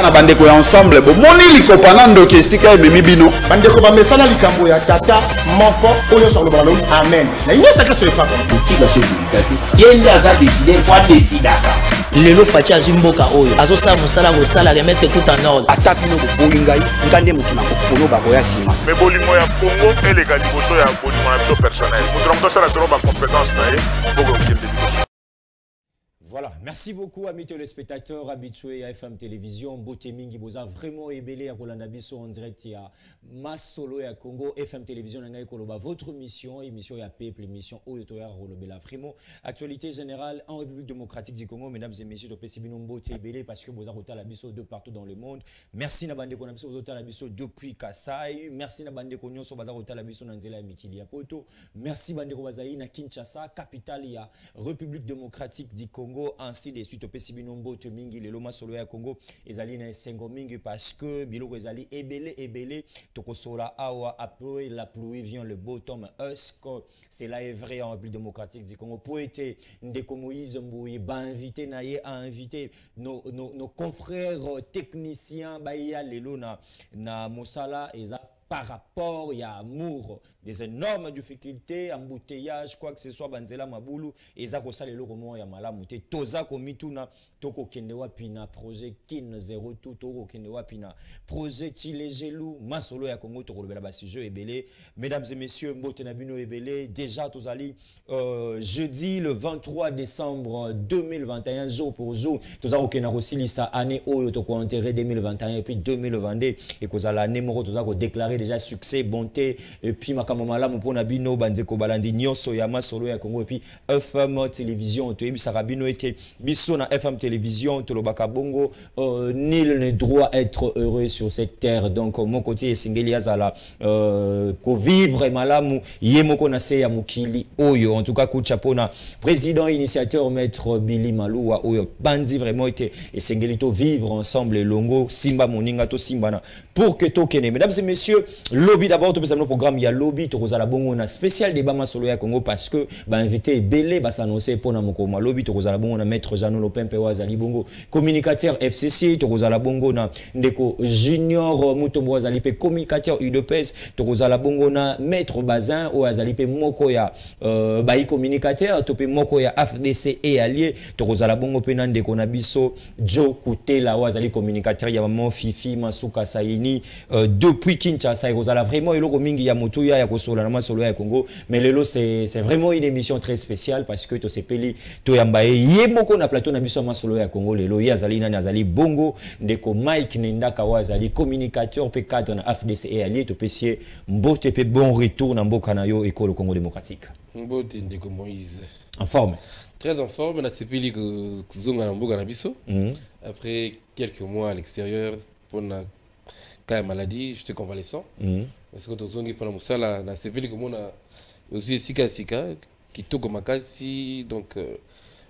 na bandeko ya ensemble bo moni likopana ndoke esika ememi bino bandeko bamesala likambo ya tata moko oyo sur le ballon amen na ino saka so epa boutique à ce public yende aza décidé fois décidaka lelo faci azimboka oyo azosala mosala kosala remettre tout en ordre ata bino boboyi ngai ngande motu na kokolo bakoya nsima me bolimo ya Congo eleka liboso ya bolimo na biso personnel motu na moto asala tolo bacompétence na ye bokokende liboso. Voilà, merci beaucoup amis téléspectateurs habitués à FM Télévision. Beauté Mingi Boza vraiment ébélé à Rolanda Bisso en direct à Masolo et à Congo. FM Télévision Nangaï Koloba, votre mission, émission à peuple, émission Oyotoya Rolobela Frimo. Actualité générale en République démocratique du Congo, mesdames et messieurs, de PCB Beauté ébélé parce que Boza Rota la Bisso de partout dans le monde. Merci Nabande Konabiso Rota la Bisso depuis Kasai. Merci Nabande Konyo so Baza Rota la Bisso Nanzela Mikili Poto. Merci Bande Kobazaï na Kinshasa, capitale ya République démocratique du Congo. Ainsi de suite au PCB Nombo Temingi le Loma Solo ya Congo ezali na sengo mingi parce que biloko ezali ebélé tokosola awa après la pluie vient le beau temps. Est-ce que cela est vrai en République démocratique du Congo? Pour être Ndeko Moïse Mbouye ba invité naye a invité nos confrères techniciens ba ya lelo na mosala eza par rapport il y a amour des énormes difficultés embouteillage quoi que ce soit banzela mabulu eza ko sala le romo ya malamu te toza ko mituna toko kende wapi na projet kin 0 tout toko kende wapi na projet Chilegelou masolo ya Congo toko lobela ba sujet ebele. Mesdames et messieurs mbote na bino ebele déjà tozali jeudi le 23 décembre 2021 jour pour jour toza ko kena rosilisa année oyo toko enterrer 2021 et puis 2022 et kozala année moko toza ko déclarer déjà succès bonté et puis makamamala mpona bino bandeko balandi nyonso ya masolo ya Congo et puis FM télévision to ebisa rabino était biso na FM télévision to lobaka bongo nul ne doit être heureux sur cette terre donc mon côté esengeli azala ko vivre malamu yemoko na se ya mukili oyo en tout cas coup chapeau na président initiateur maître Billy Maluwa oyo bandi vraiment était esengeli to vivre ensemble longo simba moninga to simbana pour que to kene. Mesdames et messieurs, lobby d'abord tout le programme il y a lobby to kozala bongo na spécial débat masolo ya Congo parce que ba invité belé ba s'annoncer pour na mokoma lobby to kozala bongo na maître Jean Lopempe wazali bongo communicateur FCC to kozala bongo na ndeko junior mutombo wazali pe communicateur UDPS to kozala bongo na maître Bazin o wazali pe moko ya bayi communicateur to pe moko ya FDC et allié to kozala bongo pe na ndeko na biso Joe Kutela wazali communicateur ya maman Fifi Masuka Sayini depuis Kinshasa kozala vraiment eloko mingi ya motuya ya kosola na masolo ya Congo mais lelo c'est vraiment une émission très spéciale parce que to sepeli to yambaye yemoko na plateau na biso masolo ya Congo lelo yazali nani azali bongo ndeko Mike Nendaka wazali communicateur pe cadre na FDC et allié to pesier mbote pe bon retour na mboka na yo école Congo démocratique mbote ndeko Moïse en forme très en forme na sepeli que zonga na mboka na biso après quelques mois à l'extérieur pour na cas maladie j'étais convalescent parce que tozongi pour la musala na sepeli comme on a aussi sika qui toko makasi donc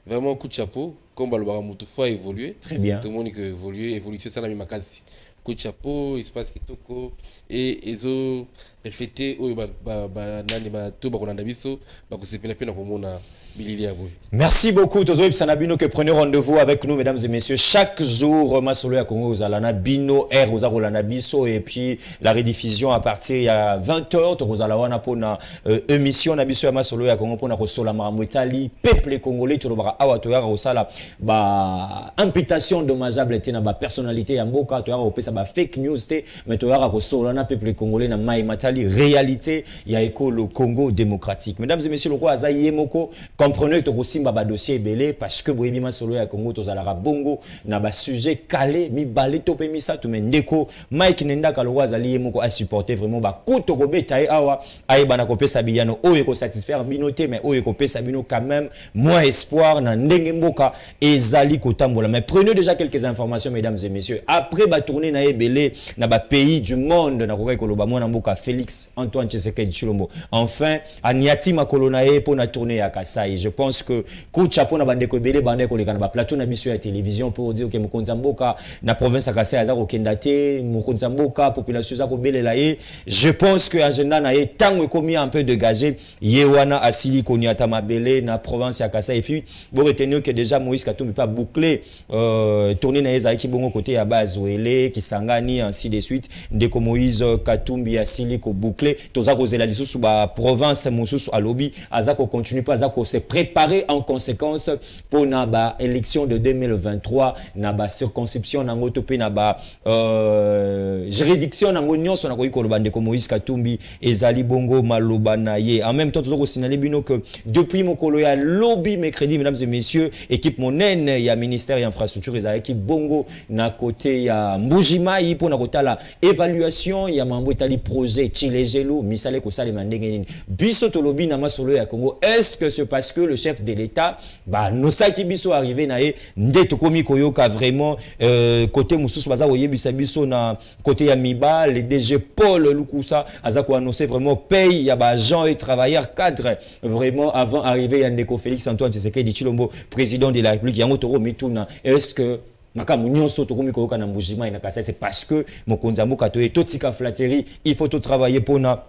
vraiment coup de chapeau comme balobara mutu fois évoluer très bien tout le monde que évolution ça na mi makasi coup de chapeau espace qui toko et ezo refléter o ba nani ba to ba kolanda biso ba ko sepela pe na komona. Merci beaucoup Tozo Sanabino que prenez rendez-vous avec nous mesdames et messieurs chaque jour Masolo ya Congo Zalana Bino R Rolanda Biso et puis la rediffusion à partir il y a 20h Tozala wana pona émission na biso ya Masolo ya Congo pona ko sola maramwetali peuple congolais tolobara awa to yara osala ba imputation dommageable té na ba personnalité ya mboka to yara opesa ba fake news té mais to yara ko sola na peuple congolais na mai matali réalité ya école Congo démocratique. Mesdames et messieurs le roi Azaye Moko comprenez que Rosimba ba dossier belé parce que boyebi masolo ya Congo tozalara bongo na ba sujet calé mi balé topé mi sa to mendeko Mike Nendaka le roi azali moko a supporter vraiment ba kuto ko betaye awa ay bana ko pesa biyano o e ko satisfaire binoté mais o e ko pesa bino quand même moins espoir na ndenge mboka ezali ko tambola. Mais prenez déjà quelques informations mesdames et messieurs après ba tourner na ebelé na ba pays du monde na ko ko loba mona mboka Félix Antoine Tshisekedi Tshilombo enfin aniati makolo na e pour na tourner ya Kasai Je pense que coup de chapeau na bande ko belé bande ko lekana ba plateau na biso ya télévision pour dire que mokonza mboka na province ya Kasai aza ko kendate mokonza mboka population za ko belela ye. Je pense que agenda na ye tango komi un peu dégagé yewana asili koni ata mabele na province ya Kasai et puis bon retenir que déjà Moïse Katumbi pas bouclé tourner na yeza ki bongo côté ya Bazwele Kisangani ainsi de suite ndeko Moïse Katumbi asili ko bouclé toza ko zela lisusu ba province mosusu alobi azako continue pas azako se préparer en conséquence pour na ba élection de 2023 na ba circonscription nango to pe na ba juridiction nango nyonso na ko ikoloba ndeko Moïse Katumbi ezali bongo maloba na ye. En même temps tozo ko signaler bino que depuis mokolo ya lobby mercredi mesdames et messieurs équipe monene ya ministère ya infrastructure ezali équipe bongo na côté ya Mbujimai pour na kotala évaluation ya mambo etali projet Chilejelo misale ko sale mandenge nini biso to lobby na masolo ya Congo. Est-ce que c'est parce que le chef de l'État ba no saki biso arrivé na ye ndeto komi koyoka vraiment côté mususu baza oyebisa biso na côté ya Miba le DG Paul Lukusa azako annoncer vraiment paye ya ba agents et travailleurs cadres vraiment avant arriver ya Ndeko Félix Antoine Tshisekedi Tshilombo président de la République yango toro mituna. Est-ce que makamu nyonso to komi koyoka na Mbujimai na Kasai c'est parce que mokonza mboka to totika flatterie il faut tout travailler pour na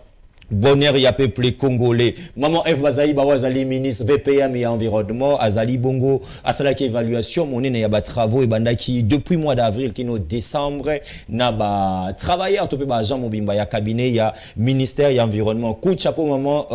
bonheur ya peuple congolais. Maman F Bazaïba Wazali ministre VPM et environnement Azali Bongo asalaki évaluation monene ya ba travaux et bandaki depuis mois d'avril kino décembre na ba travailleurs to pe ba Jean Mobimba ya cabinet ya ministère ya environnement coup de chapeau maman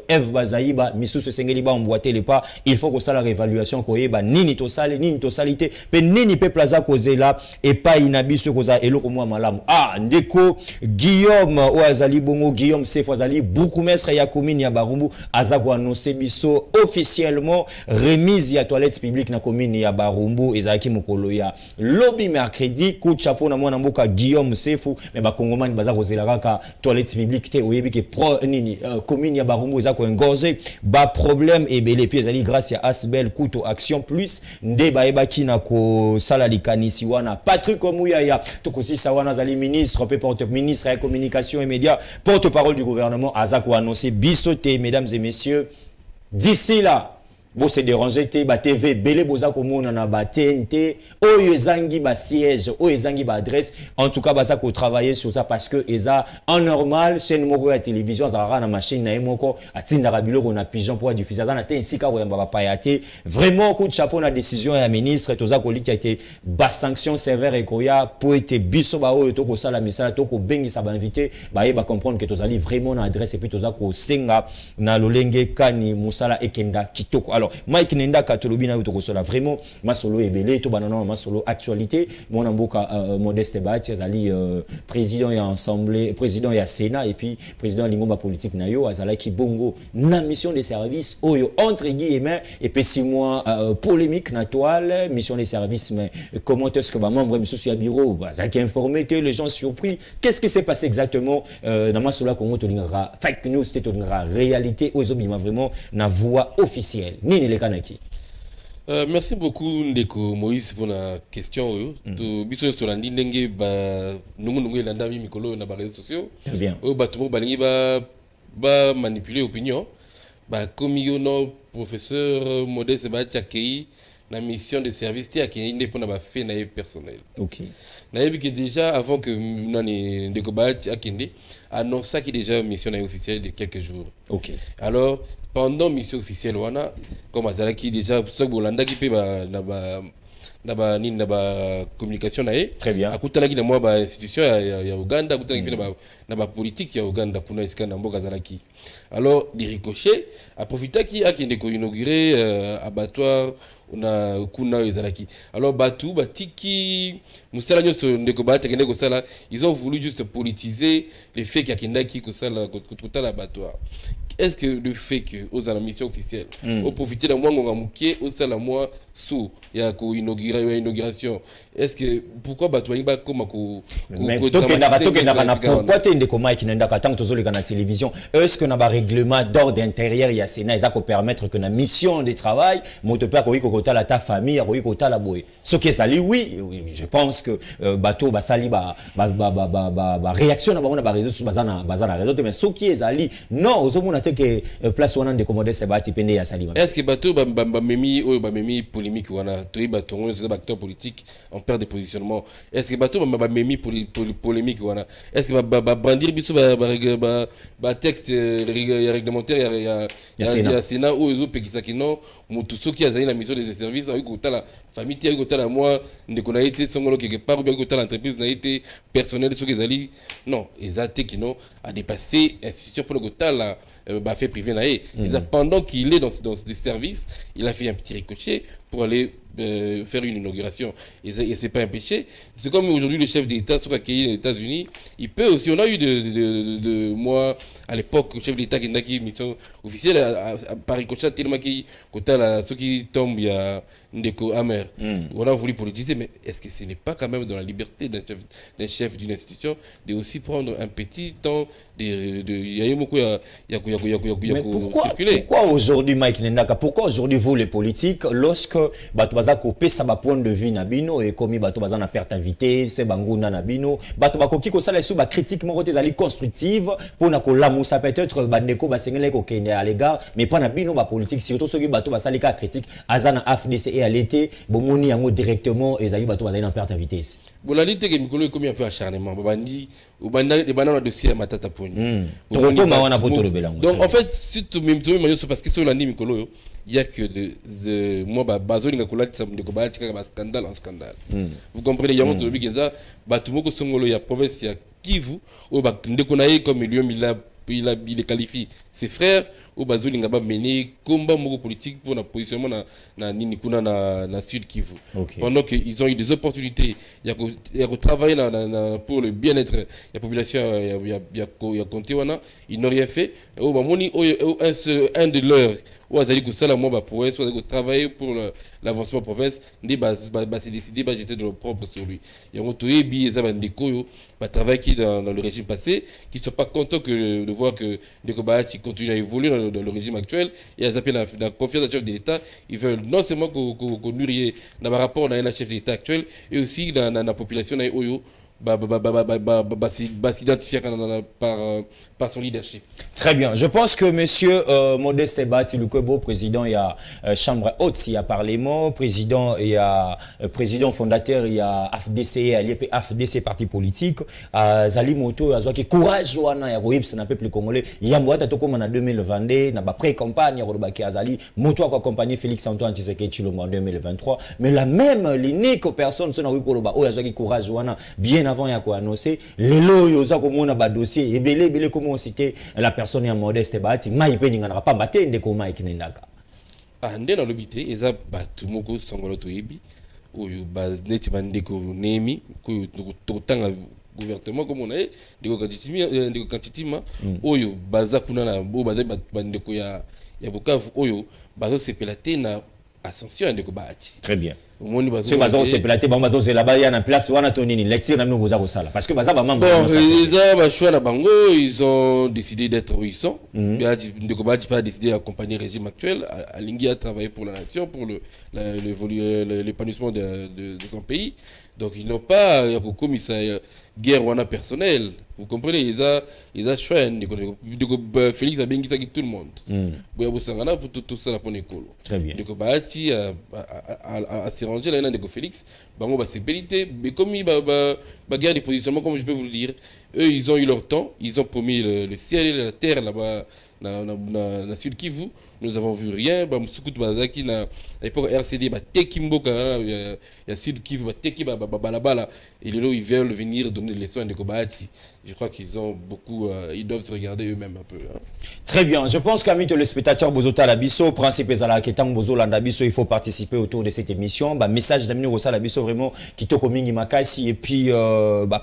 F Bazaïba misusu sengeli ba emboîter les pas il faut que ça la réévaluation ko yeba nini to salité pe nini pe plaza kozela et pas inabiso koza eloko mwa malamu ndeko Guillaume Wazali Bongo Guillaume Azali beaucoup maître ya commune ya Barumbu azako annoncer biso officiellement remise ya toilette publique na commune ya Barumbu ezaki mokolo ya lobby mercredi coup de chapeau na mwana mboka Guillaume Sefu mais ba kongomani baza kozela kaka toilette publique te oyebi ke pro nini commune ya Barumbu ezako engorger ba problème ebele puis ezali grâce ya Asbel Kuto Action Plus nde ba ebaki na ko sala likanisi wana Patrick Omuya ya tokosisa wana azali ministre porte ministre ya communication et médias porte-parole du gouvernement Azako annoncé bisoté mesdames et messieurs d'ici là Bo se déranger te ba TV belé boza komona na ba TNT oyo ezangi ba siège oyo ezangi ba adresse en tout cas baza ko travailler sur ça parce que eza en normal chaîne moko ya télévision za na machine na moko atinda biloko na pigeon pour diffuser ça na te insika ko yamba ba payate vraiment coup de chapeau na décision ya ministre toza ko li qui a été ba sanction sévère et koya pour être biso ba oyo to ko sala misala to ko bengisa ba invité ba yeba comprendre que tozali vraiment na adresse et puis toza ko senga na lolenge kani musala ekenda kitoko. Alors, Mike Nenda Katolobi na utokosola vraiment masolo ebele to banana masolo actualité mon amboka Modeste Bati azali président ya assemblée président ya Sénat et puis président lingomba politique na yo azala ki bongo na mission de service oyo entre guillemets et puis 6 mois polémique na toile mission de service mais comment est-ce que ba membre monsieur ya bureau bazali qui informé les gens surpris qu'est-ce qui s'est passé exactement na masolo Congo to lingara fake news to lingara réalité ozobima vraiment na voix officielle. Merci beaucoup Ndeko Moïse pour la question. To biso to landi ndenge ba nungu landa mi mikolo na ba réseaux sociaux. Très bien. O ba tumo balingi ba manipuler opinion. Ba komi yo no professeur Modeste Bachakei na mission de service ti akende pour na ba fait na personnel. OK. Na yebi que déjà avant que nani Ndeko Bachakende annonça qu'il déjà mission officielle de quelques jours. OK. Alors pendant mission officielle wana comme azalaki déjà so bolanda ki pe ba na ba communication na très bien akutanaki na moi ba institution ya Uganda akutanaki pe na ba politique ya Uganda kuna iska na mboka zalaki. Alors des ricochets a profité qui a kende ko inaugurer abattoir na kuna ezalaki. Alors batu batiki musala nyoso ndeko ba tekende ko sala ils ont voulu juste politiser le fait qu'il y a kendaki ko sala kota l'abattoir. Est-ce que le fait que aux la mission officielle au profiter de moi ngonga mukie au sala moi sous il y a inauguration est-ce que pourquoi batouani ba comme mais pourquoi tu es comment qui n'enda tant que tu la télévision est-ce que na ba règlement d'ordre intérieur il y a Sénat ça peut permettre que na mission de travail moto pa ko kota la ta famille ko kota la boy ce qui est sali oui je pense que bateau ba sali ba réaction na ba réseau sur bazana réseau mais ce qui est sali non aux hommes que place on de commander c'est bati pende ya sali est-ce que bateau ba memi polémique wana to ba tongo sur acteur politique on perd des positionnements est-ce que bateau ba memi polémique wana est-ce que ba brandir biso ba texte réglementaire il y a Sénat ou les autres qui non mutu soki azali na mission de service a eu la famille a eu la moi de qu'on a été songolo quelque part ou bien que l'entreprise n'a été personnel soki azali non exacté qui non a dépassé institution pour le gota la fait privé naé pendant qu'il est dans des services il a fait un petit ricochet pour aller faire une inauguration et c'est pas un péché. C'est comme aujourd'hui le chef d'État sur accueilli les États-Unis, il peut aussi, on a eu de moi à l'époque le chef d'État qui n'a qu'une mission officielle à Paris Cochat tellement qui côté là ceux qui tombent il y a Ndeko Amer. On a voulu politiser mais est-ce que ce n'est pas quand même dans la liberté d'un chef d'une institution de aussi prendre un petit temps il y a beaucoup circuler. Pourquoi aujourd'hui Mike Nendaka, pourquoi aujourd'hui vous les politiques lorsque baza kopé ça ba point de vue na bino et comme bato baza na perte à vitesse banguna na bino bato bakoki ko sala sur ba critique moko tezali constructive pour na ko lamusa peut-être bandeko ba sengele ko kende à l'égard mais pas na bino ba politique surtout ceux qui bato basali ka critique azana AFDC et à l'été bomoni yango directement ezali bato bazali na perte à vitesse bolali te ke mikolo comme un peu acharnement babandi ou banda de banana dossier matata poni donc en fait si tu même parce que sur l'année mikolo il y a que de moi bazoli ngakola tsamde ko ba tika ba scandale en scandale vous comprenez yango to bigeza batumoko songolo ya province ya Kivu ou ba ndeko naye comme milieu il qualifie ses frères au bazoli ngaba mené combat moko politique pour la positionnement na nini kuna na sud Kivu pendant que ils ont eu des opportunités il y a travailler pour le bien-être de la population il y a compté wana ils n'ont rien fait au bamoni un de leurs ou azali ko sala moi pour travailler pour l'avancement province ndi c'est décidé j'étais de leur propre sur lui et on toyebi ezaba ndeko yo ba travail qui dans le régime passé qui sont pas contents que de voir que Ndeko Bahati continue à évoluer dans le régime actuel et à zapper la confiance du chef de l'État. Ils veulent non seulement qu'on nourrit dans le rapport dans le chef de l'État actuel et aussi dans la population dans Oyo s'identifier par son leadership. Très bien. Je pense que monsieur Modeste Bahati Lukwebo, président il y a chambre haute, il y a parlement, président il y a président fondateur il y a AFDC, allié AFDC parti politique, Zali Moto azoki courage wana ya roibs na peuple congolais. Yamboata tokoma na 2022 na ba pré-campagne ya Robaki Azali, Moto a accompagné Félix Antoine Tshisekedi Tshilombo en 2023, mais la même l'unique personne sona wikoloba o azoki courage wana bien avant il y a quoi annoncer les loyaux ça comme on a dossier et belé comment citer la personne est Modeste Bahati mai pe n'ingana pas maté ndeko mai kinendaka ande na lobité eza batu moko songolo toyebi oyo baznet bandeko nemi ko totanga gouvernement comme on a ndeko kantitima oyo baza kuna na bo baza bandeko ya Bukavu oyo bazo sepelate na ascension ndeko Bahati. Très bien. C'est bazon c'est platé bazon c'est là-bas il y a une place wana tonini lecture na nous za sala parce que baza ba membre ba choix na bango ils ont décidé d'être où ils sont Ndeko Bahati pas décidé d'accompagner le régime actuel Alingi a travaillé pour la nation pour l'épanouissement de son pays donc ils n'ont pas comme ça guerre wana personnelle vous comprenez ils a choix Félix a bien qui tout le monde boya bosangana pour tout ça la pour école très bien Ndeko Bahati a ranger là Ndeko Félix bango ba sécurité mais comme ba guerre de positionnement comme je peux vous le dire eux ils ont eu leur temps ils ont promis le ciel et la terre là-bas na Sud Kivu nous avons vu rien ba Msukutu bazaki na l'époque RCD ba tekimboka ya Sud Kivu ba teki ba balabala et là ils veulent venir donner des leçons à Ndeko Bahati je crois qu'ils ont beaucoup ils doivent se regarder eux-mêmes un peu Très bien, je pense qu'amis téléspectateurs Bozota Labiso, principe Zala Ketang Bozo Landabiso, il faut participer autour de cette émission. Bah message d'Amino Rosa Labiso vraiment qui toko mingi makasi et puis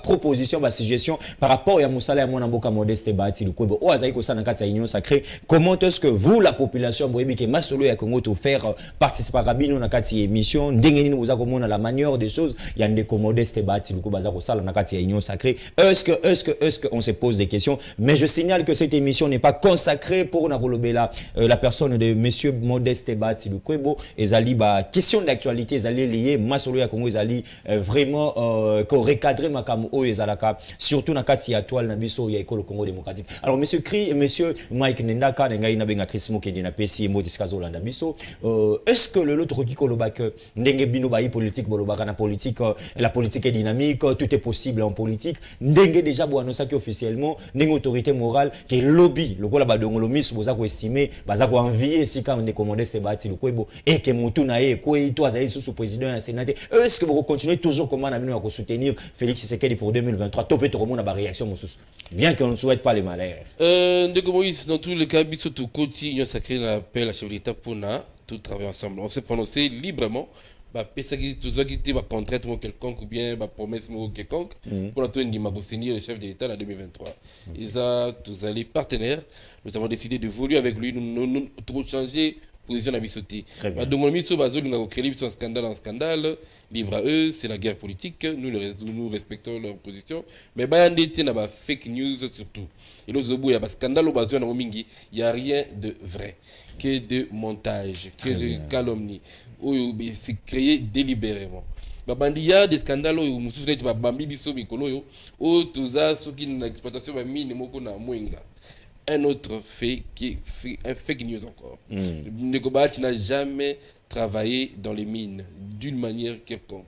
proposition, suggestion par rapport à Moussala et Mboka Modeste Bahati Lukwebo. O azai ko sana kata union sacrée sacré. Comment est-ce que vous, la population, vous voyez que Masolo et Congo te faire participer à Rabino dans cette émission, ndengeni nous avons la manière des choses, il y a des commodestes bâtis, le bazar au sale, dans cette union sacrée. Est-ce qu'on se pose des questions? Mais je signale que cette émission n'est pas consacrée pour la personne de Monsieur Modeste Bati Lukwebo. Ezali ba question d'actualité, ezali lié Masolo et Congo, ezali vraiment recadrer makamu o ezalaka surtout na kati ya toile na biso ya école Congo démocratique. Alors monsieur Mike Nendaka ngai na benga Chris Mokendi na pesi moti skazo landa biso est-ce que l'autre qui koloba que ndenge bino ba politique bolobaka na politique la politique est dynamique, tout est possible en politique, ndenge déjà bo annoncer officiellement ndenge autorité morale que lobby lokola ba dongolo miso boza ko estimer baza ko envier si quand on commandé ce bâti le kwebo et que mutu na ye ko ito azali sous président et sénateur. Est-ce que vous continuez toujours comment na bino ko soutenir Félix Tshisekedi pour 2023 topé to remona ba réaction mosusu bien qu'on ne souhaite pas les malheurs ndeko Moïse dans tous les cas biso to koti union sacrée l'appel à chef de l'État pour na tout travailler ensemble. On s'est prononcé librement bah pesaki tout ça qui était ba contrainte ou quelconque ou bien ba promesse ou quelconque pour tout ndima soutenir le chef de l'État en 2023. Ils a tous les partenaires, nous avons décidé de voler avec lui nous trop changer position à bisoté. Donc on miso bazo nous créé un scandale en scandale, libre à eux, c'est la guerre politique, nous respectons leur position, mais bayandé na ba fake news surtout. Et l'autre bout il y a ba scandale au bazo na mingi, il y a rien de vrai, que de montage, que de calomnie. C'est créé délibérément. Il y a des scandales où nous sommes bambi biso mikolo yo où tout ça ce qui une exploitation ba mine moko na mwenga. Un autre fait qui est un fake news encore. Nekobati n'a jamais travaillé dans les mines d'une manière quelconque.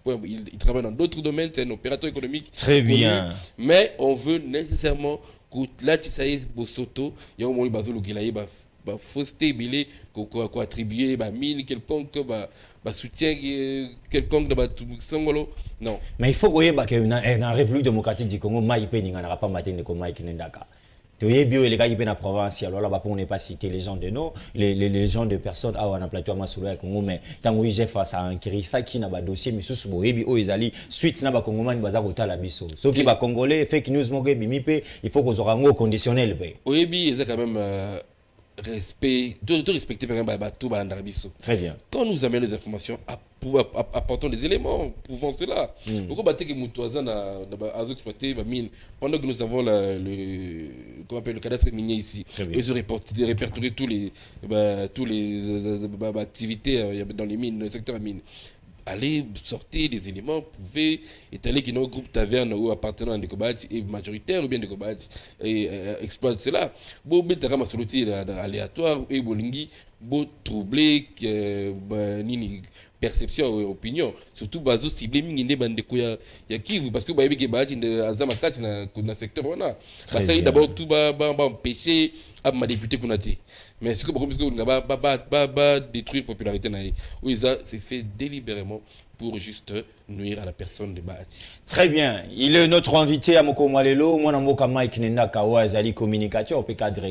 Il travaille dans d'autres domaines, c'est un opérateur économique. Très bien. Mais on veut nécessairement que là tu sais bosoto, il y a au moins bazolo qui laïba fausseté bilé ko attribuer ba mine quelconque ba soutien quelconque de ba songolo. Non. Mais il faut que la République démocratique du Congo maïpe n'ira pas matin de comme Mike Nendaka. Les gars qui la province, alors là, pour ne pas citer les gens de nous, les gens de personnes, on a plateau à Masolo Congo, mais tant que j'ai face à un ça qui n'a pas dossier, mais sous Boébi, Oezali, suite n'a pas Congo, man, bazar au talabiso. Sauf qui va congolais, fake news, mon bimipe, il faut qu'on soit un conditionnel. Oébi, il y a quand même respect, de respecter par exemple tout Balandarbiso. Très bien. Quand nous amenons les informations, apportons des éléments, prouvons cela. Donc on battait que Moutouazan a exploité la mine. Pendant que nous avons le cadastre minier ici, ils ont répertorié tous les activités dans les mines, dans le secteur mine. Aller sortir des éléments, pouvez étaler que nos groupes tavernes ou appartenant à des combats et majoritaires ou bien des combats et exploiter cela. Bon, betara ma soluté aléatoire et bolingi, beau troubler nini perception et opinion. Surtout bazo ciblé mingine bande koya ya kivu parce que ba yebike ba tinde azama kati na secteur wana. Parce que d'abord tout ba empêcher à ma député qu'on a dit. Mais ce que on va détruire la popularité naïe. Oui, ça c'est fait délibérément pour juste nuire à la personne de Bahati. Très bien. Il est notre invité à Moko Malelo. Moi, je suis Mike Nendaka, Azali communicateur, au cadre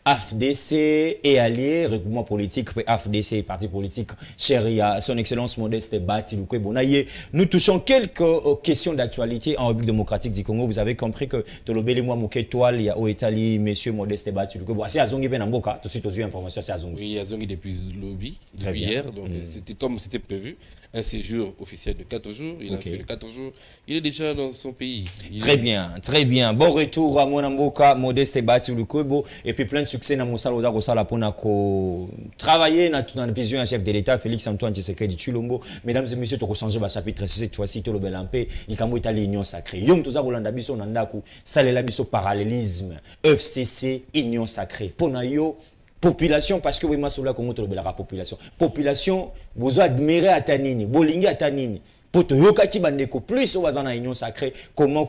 AFDC et allié, regroupement politique, AFDC, parti politique, chéria, son excellence Modeste Bati Lukwebo. Nous touchons quelques questions d'actualité en République démocratique du Congo. Vous avez compris que Tolobele moi Moké Toile, il y a Oetali, monsieur Modeste Bati Lukwebo. C'est Azongi Benamboka. Tout de suite aux yeux informations, c'est Azongi. Oui, Azongi depuis lobby, depuis hier. Donc c'était comme c'était prévu. Un séjour officiel de 4 jours. Il a fait les 4 jours. Il est déjà dans son pays. Très bien, très bien. Bon retour à Monamboka, Modeste Bati Lukwebo. Et puis plein de succès dans Moussala Ozakosala pour travailler dans la vision du chef de l'État, Félix Antoine Tshisekedi Tshilombo. Mesdames et messieurs, tu as changé le chapitre 6 cette fois-ci. Tu as le Belampe. Il y a l'union sacrée. Yom Toza Rolanda Biso Nandaku. Salela Biso parallélisme. FCC, union sacrée. Ponayo. Population, parce que oui, ma sola Congo la population. Population, vous admirez à Tanini, Bolingi à Tanini. Pour te yoka ki bandeko plus au na union sacrée, comment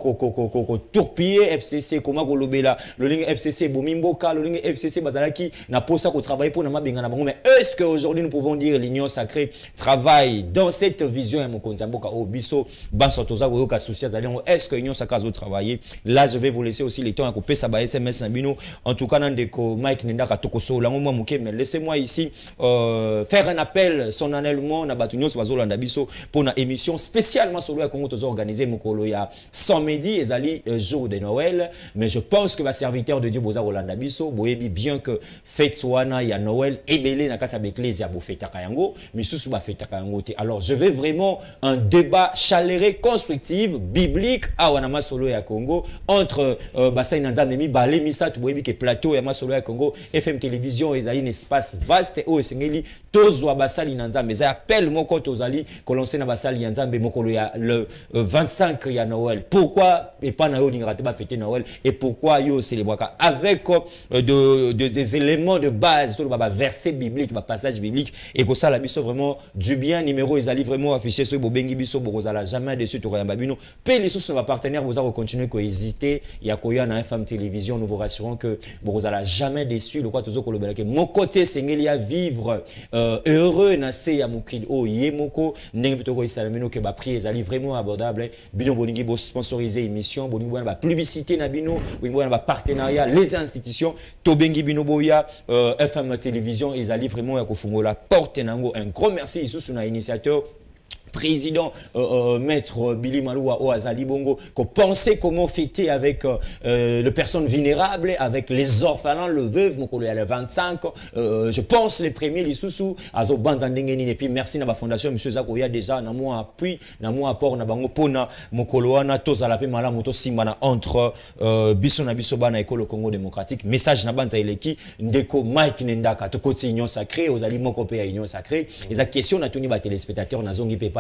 tourpiller FCC, comment kolobela le ligne FCC bomimboka, le ligne FCC bazalaki na posa ko travailler pour na mabenga na bango. Mais est-ce qu'aujourd'hui nous pouvons dire l'union sacrée travaille dans cette vision et mon konzamboka au biso bansotoza ko yoka soucia zali. Est-ce que l'union sacrée doit travailler? Là je vais vous laisser aussi le temps à couper ça ba SMS na bino. En tout cas ndeko Mike Nendaka tokoso la moi muke, mais laissez-moi ici faire un appel solennellement na batunyo bazolanda biso pour na émission émission spécialement sur le Congo organisé mokolo ya samedi ezali jour de Noël, mais je pense que va serviteur de Dieu boza Rolanda biso boyebi bien que fête soana ya Noël ebele na kata ecclesia bo fête kayango mais sous ba fête kayango te. Alors je veux vraiment un débat chaleureux constructif biblique à wana solo ya Congo entre basai nanzambe mi balé misatu boyebi que plateau ya masolo ya Congo FM télévision ezali un espace vaste o esengeli tozwa basali nanzambe za appel moko tozali koloncer na basali ya nzambe mokolo ya le 25 ya Noël. Pourquoi et pas na yo lingate ba fêter Noël et pourquoi yo célébrer avec des éléments de base tout ba verset biblique ba passage biblique et que ça la biso vraiment du bien numéro ezali vraiment affiché sur bobengi biso bozala jamais dessus to kayamba bino pe les sous va partenaire vous allez continuer ko hésiter ya koya na FM télévision nous vous rassurons que bozala jamais déçu le quoi toujours ko lobela que mon côté sengeli à vivre heureux na se ya mokili o yemoko ndenge bitoko isalamino que ba prix ezali vraiment abordable bino bolingi bo sponsoriser émission bolingi bona ba publicité na bino bolingi bona ba partenariat les institutions to bengi bino boya FM télévision ezali vraiment ya kofungola porte nango. Un grand merci ici sur na initiateur président maître Billy Maloua au Azali Bongo, qu'on pensait comment fêter avec les personnes vulnérables, avec les orphelins, le veuve, mon collègue à 25, je pense les premiers, les sous-sous, Azo Banzandengeni, et puis merci à la fondation, monsieur Zakoya déjà, na moi appui, na moi apport, na bango pona, mon koloana, tozalape mala, moto simana, entre biso na biso bana école Congo démocratique, message na banza eleki, ndeko Mike Nendaka, to côté union sacrée, aux aliments copé à union sacrée, et la question n'a tenu ba téléspectateurs, na zongi pepa.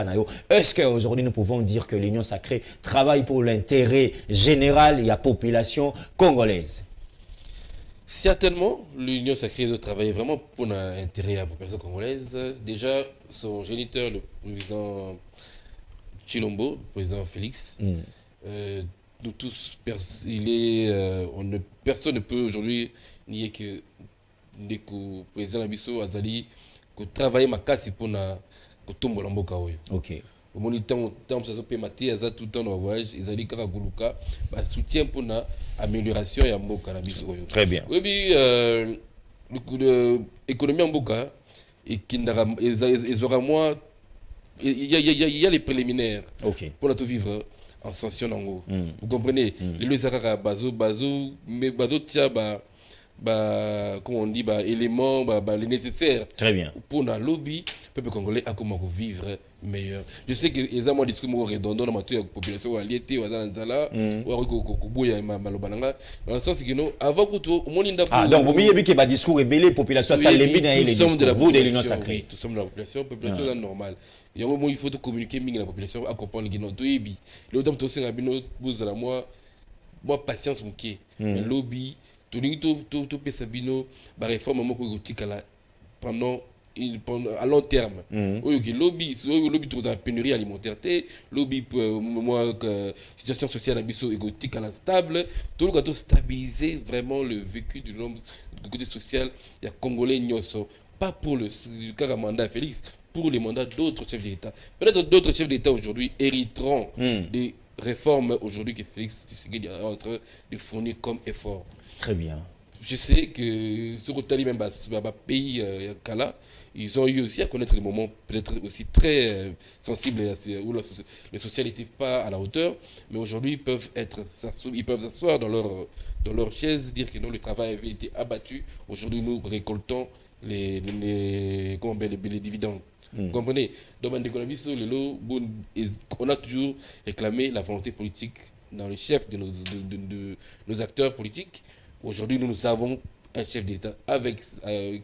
Est-ce qu'aujourd'hui nous pouvons dire que l'Union sacrée travaille pour l'intérêt général et la population congolaise? Certainement, l'Union sacrée doit travailler vraiment pour l'intérêt de la population congolaise. Déjà, son géniteur, le président Chilombo, le président Félix, nous tous, personne ne peut aujourd'hui nier que le président Abisso Azali travaille ma casse pour kotombo la mboka oyo. OK. Au moment temps ça se peut mater à tout le temps dans voyage, ils allaient Karaguluka, bah soutien pour na amélioration ya mboka na biso oyo. Très bien. Oui bi le économie en mboka et kindara ils aura moins il y a les préliminaires. OK. Pour tout vivre en sanction nango. Vous comprenez? Les zakara bazo mais bazo tia comment on dit éléments les nécessaires. Très bien. Pour na lobby peuple congolais a comment vivre meilleur. Je sais que les amants discours redondants dans la population aliété ou azanzala ou boya malobananga dans le sens que non avant que tout mon inda. Ah donc vous voyez que ba discours rebelle population ça les mine et les discours de l'union sacrée. Tout sommes de la population normale. Il y a un moment il faut communiquer avec la population à comprendre que non tout est bi. Le temps tout c'est bino bouz la moi patience mon qui lobby tout pesabino ba réforme moko gotikala pendant à long terme. Le lobby pour la pénurie alimentaire, lobby pour moi situation sociale égotique à la stable, tout le monde stabiliser vraiment le vécu de l'homme du côté social. Il y a Congolais nyoso, pas pour le cas mandat Félix, pour les mandats d'autres chefs d'État. Peut-être d'autres chefs d'État aujourd'hui hériteront des réformes aujourd'hui que Félix Tshisekedi est en train de fournir comme effort. Très bien. Je sais que ce côté même pays Kala, ils ont eu aussi à connaître des moments peut-être aussi très sensibles où le social n'était pas à la hauteur, mais aujourd'hui ils peuvent s'asseoir dans leur chaise, dire que non, le travail avait été abattu. Aujourd'hui nous récoltons les dividendes. Vous comprenez? Dans l'économie, on a toujours réclamé la volonté politique dans le chef de nos acteurs politiques. Aujourd'hui, nous avons un chef d'État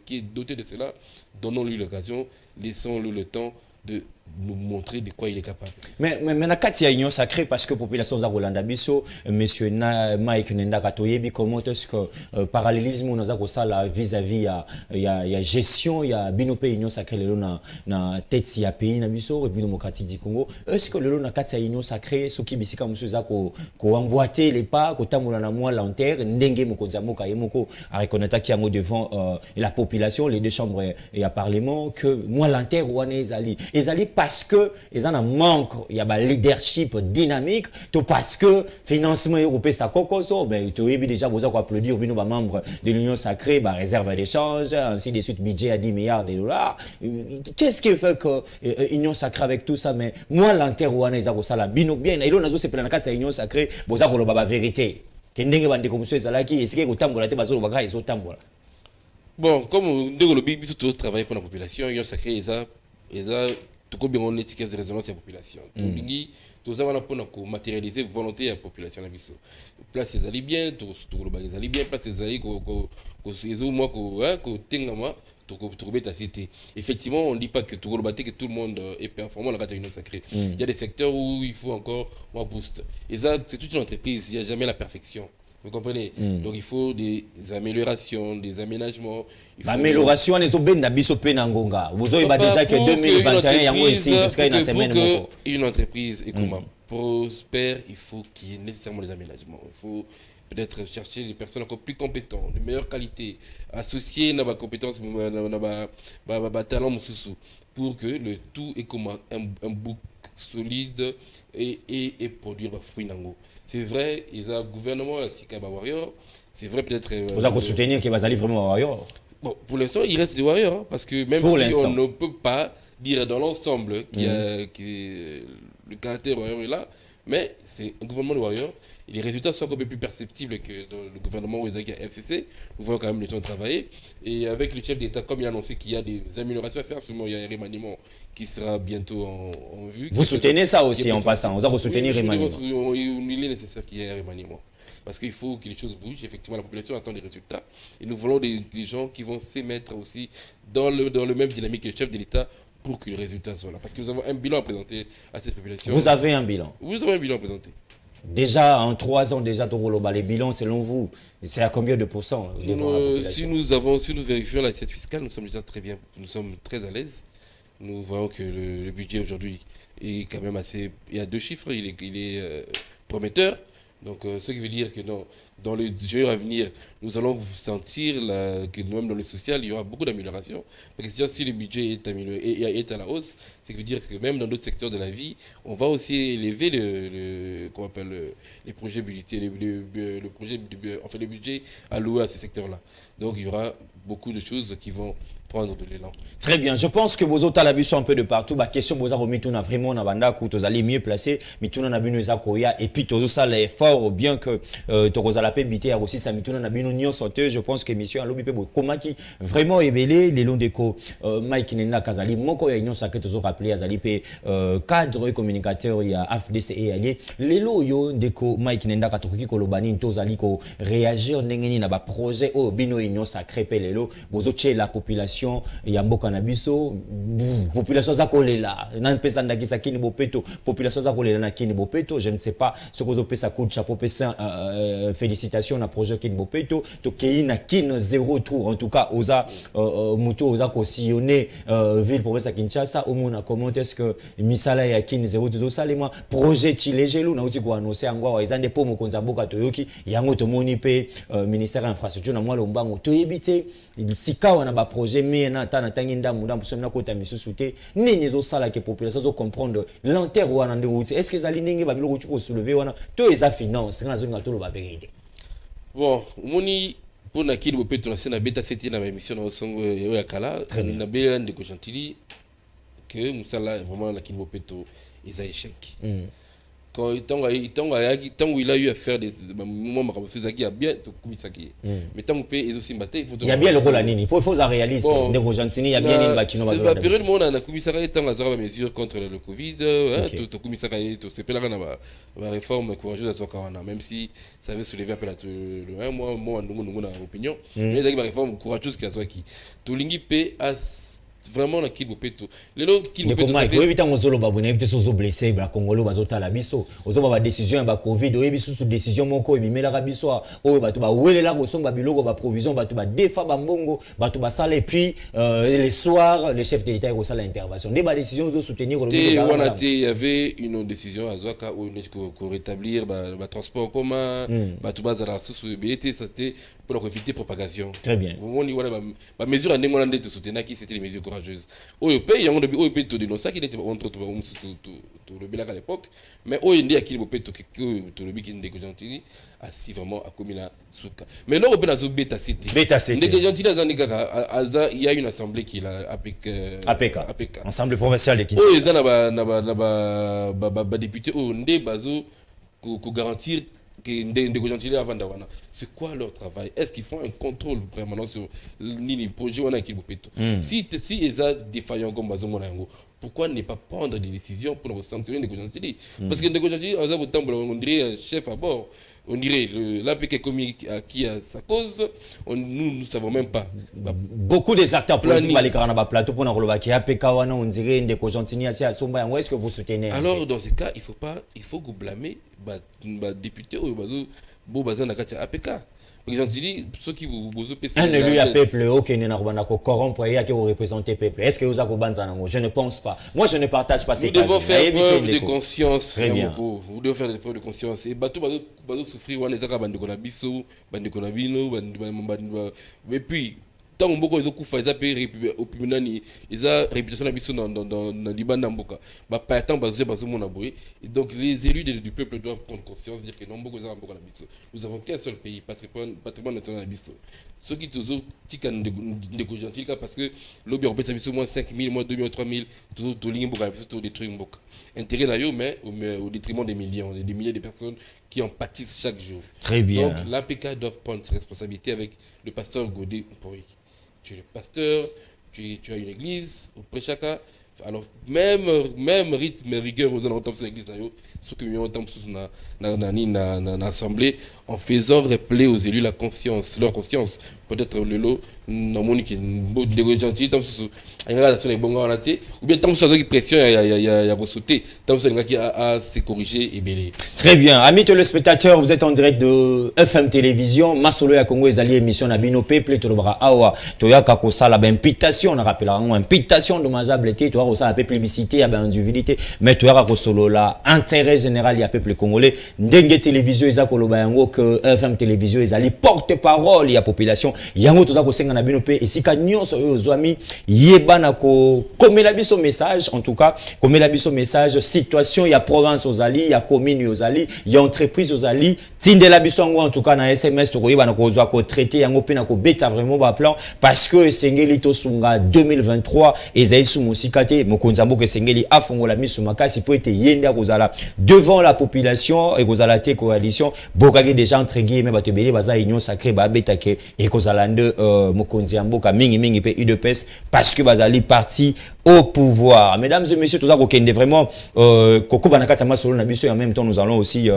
qui est doté de cela. Donnons-lui l'occasion, laissons-lui le temps de nous montrer de quoi il est capable. Mais na kati ya union sacrée parce que population za Rolanda biso monsieur Mike Nendaka toyebi comment est-ce que parallélisme on a kosala vis-à-vis ya gestion ya bino pe union sacrée lelo na tête ya pays na biso République démocratique du Congo. Est-ce que lelo na kati ya union sacrée soki bisika monsieur za ko emboîter les pas ko tamula na moi lanterre ndenge mokonza moka yemoko a reconnaître qui yango devant la population les deux chambres et à parlement que moi lanterre wana ezali parce que ils en a manque, il y a un leadership dynamique, tout parce que financement européen ça cocoso, ben tu as déjà besoin d'applaudir nos membres de l'Union sacrée, bah réserve d'échange, ainsi de suite, budget à 10 milliards de dollars. Qu'est-ce qui fait que l'Union sacrée avec tout ça, mais moi l'Inter-Ouana ils ont ça la bino bien, et là on a aussi plein de cas de l'Union sacrée, besoin de la vérité. Kendenge bande comme ça ezalaki esike kotambola te bazolo baka ezotambola. Bon, comme nous le bibi tout travailler pour la population, il y a sacré tout comme on étiquette de résonance de la population. Tout ça on a pour matérialiser volonté de la population la biso. Place les alliés bien, tout le bas les alliés bien, place les alliés ko moi ko tengama pour trouver ta cité. Effectivement, on ne dit pas que tout le monde est performant dans la Union sacrée. Il y a des secteurs où il faut encore un boost. Et ça, c'est toute une entreprise, il n'y a jamais la perfection. Vous comprenez? Donc il faut des améliorations, des aménagements. L'amélioration, les autres n'abisso penangonga. Vous avez déjà que 2021, il y a ici, en tout cas, une semaine. Une entreprise est comment prospère, il faut qu'il y ait nécessairement des aménagements. Il faut peut-être chercher des personnes encore plus compétentes, de meilleure qualité, associer nos compétences, nos talents, pour que le tout est comme un bouc solide et produire des fruits. C'est vrai, il y a un gouvernement ainsi qu'un warrior. C'est vrai peut-être. Vous allez soutenir qu'il va aller vraiment warrior. Bon, pour l'instant, il reste des warriors, hein, parce que même si on ne peut pas dire dans l'ensemble que le caractère warrior est là, mais c'est un gouvernement de warrior. Et les résultats sont encore plus perceptibles que dans le gouvernement où il y a FCC. Nous voyons quand même les gens travailler. Et avec le chef d'État, comme il a annoncé qu'il y a des améliorations à faire, seulement il y a un remaniement qui sera bientôt en vue. Vous soutenez ça aussi en passant? Vous allez soutenir le remaniement? Il est nécessaire qu'il y ait un remaniement. Parce qu'il faut que les choses bougent. Effectivement, la population attend des résultats. Et nous voulons des gens qui vont s'émettre aussi dans le même dynamique que le chef de l'État pour que les résultats soient là. Parce que nous avons un bilan à présenter à cette population. Vous avez un bilan? Vous avez un bilan à présenter. Déjà, en 3 ans, déjà, les bilans, selon vous, c'est à combien de pourcents? Si nous vérifions l'assiette fiscale, nous sommes déjà très bien, nous sommes très à l'aise. Nous voyons que le budget aujourd'hui est quand même assez... Il y a 2 chiffres, il est prometteur. Donc, ce qui veut dire que dans les jours à venir, nous allons sentir que même dans le social, il y aura beaucoup d'améliorations. Parce que si le budget est à la hausse, c'est veut dire que même dans d'autres secteurs de la vie, on va aussi élever les projets budgétaires, les budgets alloués à ces secteurs-là. Donc, il y aura beaucoup de choses qui vont prendre de l'élan. Très bien. Je pense que vos autres sont un peu de partout. La question vous avez vraiment vous allez mieux placer, mais tout le monde et puis tout ça l'effort bien que tu as la paix aussi ça je pense que monsieur Alobi comment qui vraiment évelé les longs déco Mike Nenda Kazali moko ya union sacrée toujours rappelé azali pe cadre communicateur il y a FDCE allié les loyo déco Mike Nenda katoki kolobani tozali ko réagir ndengeni na ba projet au bino union sacrée pe lelo bozoche la population ya mboka na biso population za kolela na pesa ndakisa kini bopeto population za kolela na kini bopeto je ne sais pas ce que vous pesa coup de chapeau pesa félicitations na projet kini bopeto to keina kini 0 trou en tout cas oza muto oza ko sillonner ville province à Kinshasa au monde comment est-ce que misala ya kini 0 tout ça les moi projet chilejelu na uti ko annoncer angwa ezande po mokonza mboka toyoki yango to moni pe ministère de l'infrastructure na moi lombango to yebite sika wana ba projet mais na tana tanginda muda musomna kota misusuté nini zo sala ke population zo comprendre l'enterre wana ndeuti est-ce que zali ndenge babilo ko tu soulever wana to eza finance na zo ngato lo ba vérité. Bon, moni pour na kini bopeto na sena beta seti na émission na songo ya kala na bela ndeko Gentili que musala vraiment na kini bopeto eza échec. Quand il a eu à faire des moments qui a bien tout commissaire mais tant que il aussi il faut il y a bien le rôle à nini il faut réaliste ndeko Gentili il y a bien une bakino c'est la période où on a un commissariat tant à mesures contre le Covid tout commissariat tout c'est pas là la réforme courageuse à Tokawana même si ça avait soulevé un peu la moi on a opinion mais il y a une réforme courageuse qui a qui tout lingi p vraiment na kibo peto lelo kibo peto ça fait oui tant ozolo babone éviter sozo blessé ba congolo bazota la biso ozoba ba décision ba covid oyebi sous décision moko ebimela ka biso oyo bato ba welela ko somba biloko ba provision bato ba defa ba mbongo bato ba sala et puis les soirs le chef de l'état ko sala intervention des ba décision de soutenir le il y avait une décision à Zoaka où il rétablir ba transport commun bato bazala sous BT ça c'était pour éviter propagation. Très bien. Ba mesure à ndemona ndete soutenir qui c'était les mesures courageuse. OEP, il y a un OEP tout dénoncer qui n'était pas contre tout le Bélac à l'époque, mais OEP a qui le OEP tout le Bélac qui n'était gentil, assis vraiment à commis la souka. Mais là, OEP a zo bêta cité. Bêta cité. Il y a une assemblée qui l'a APK. Ensemble provincial de Kinshasa. Oh, ils ont des députés où on est basé pour garantir que avant d'avoir. C'est quoi leur travail? Est-ce qu'ils font un contrôle permanent sur les projets ou si ils ont défaillant comme Bazongo, pourquoi ne pas prendre des décisions pour sanctionner les Gojantili? Parce que les Gojantili, on dirait chef à bord. On dirait l'APK qui a sa cause, nous ne savons même pas. Beaucoup des acteurs politiques sont sur plateau pour nous dire APK on dirait des Gojantini assez à Somba. Est-ce que vous soutenez? Alors dans ce cas, il faut que vous blâmez les députés ou les APK. Par exemple, ceux qui vous un élu à peuple, qui ne corrompre et qui vous représentez peuple. Est-ce que vous avez un je ne pense pas. Moi, je ne partage pas ces cas. Vous devez faire preuve de conscience. Vous devez faire preuve de conscience. Et bateau souffrir, on est à Bandekolabiso, Bandekolabino, et puis, tant que beaucoup de gens ont fait ils ont réputation dans Liban Namboka. Pas tant et donc les élus du peuple doivent prendre conscience, dire que non beaucoup de gens nous avons qu'un seul pays, patrimoine national Abisso. Ceux qui toujours tika de gentil parce que l'objet européen c'est moins 5 000, moins 2 000, 3 000, tout ligne Mboka, tout détruire Mboka. Intérêt d'ailleurs, mais au détriment des millions, des milliers de personnes qui en pâtissent chaque jour. Très bien. Donc l'APK doit prendre ses responsabilités avec le pasteur Godé Mpori. Tu es le pasteur, tu as une église, au Préchaka. Alors, même rythme et rigueur aux alentours de l'église, ce que nous avons dans l'Assemblée, en faisant rappeler aux élus leur conscience. Peut-être le lot, dans mon équipe, des gentils, ou bien tant que ça a pression, il y a sauté, tant que ça a se corriger et belé. Très bien. Amis téléspectateurs, vous êtes en direct de FM Télévision. Masolo ya Congo ezali émission na bino peuple to bra awa to ya ka ko sala ba imputation, on rappelle une imputation dommageable té to ya ko sala publicité ya ba individualité, mais to ya ka ko solo la intérêt général ya peuple congolais. Ndenge télévision eza ko loba yango que FM Télévision ezali porte-parole ya population. Yango to za ko senga na bino pe esika nyonso yo zwami yebana ko komela biso message, en tout cas komela biso message situation ya province ozali ya commune ozali il y a entreprise aux ali tindela bisongo en tout cas na SMS to koyeba na kozwa ko traiter yango pe na ko beta vraiment ba plan parce que sengeli to sunga 2023 ezai su musikate mokonzambo ke sengeli afongola misu makasi po ete yenda kozala devant la population et kozala te coalition bokaki déjà entre guillemets ba tebele baza union sacrée ba beta ke et kozala nde mokonzambo ka mingi pe UDPS parce que bazali parti au pouvoir. Mesdames et messieurs, tout ça kokende vraiment kokuba na kati masolo na biso en même temps nous allons aussi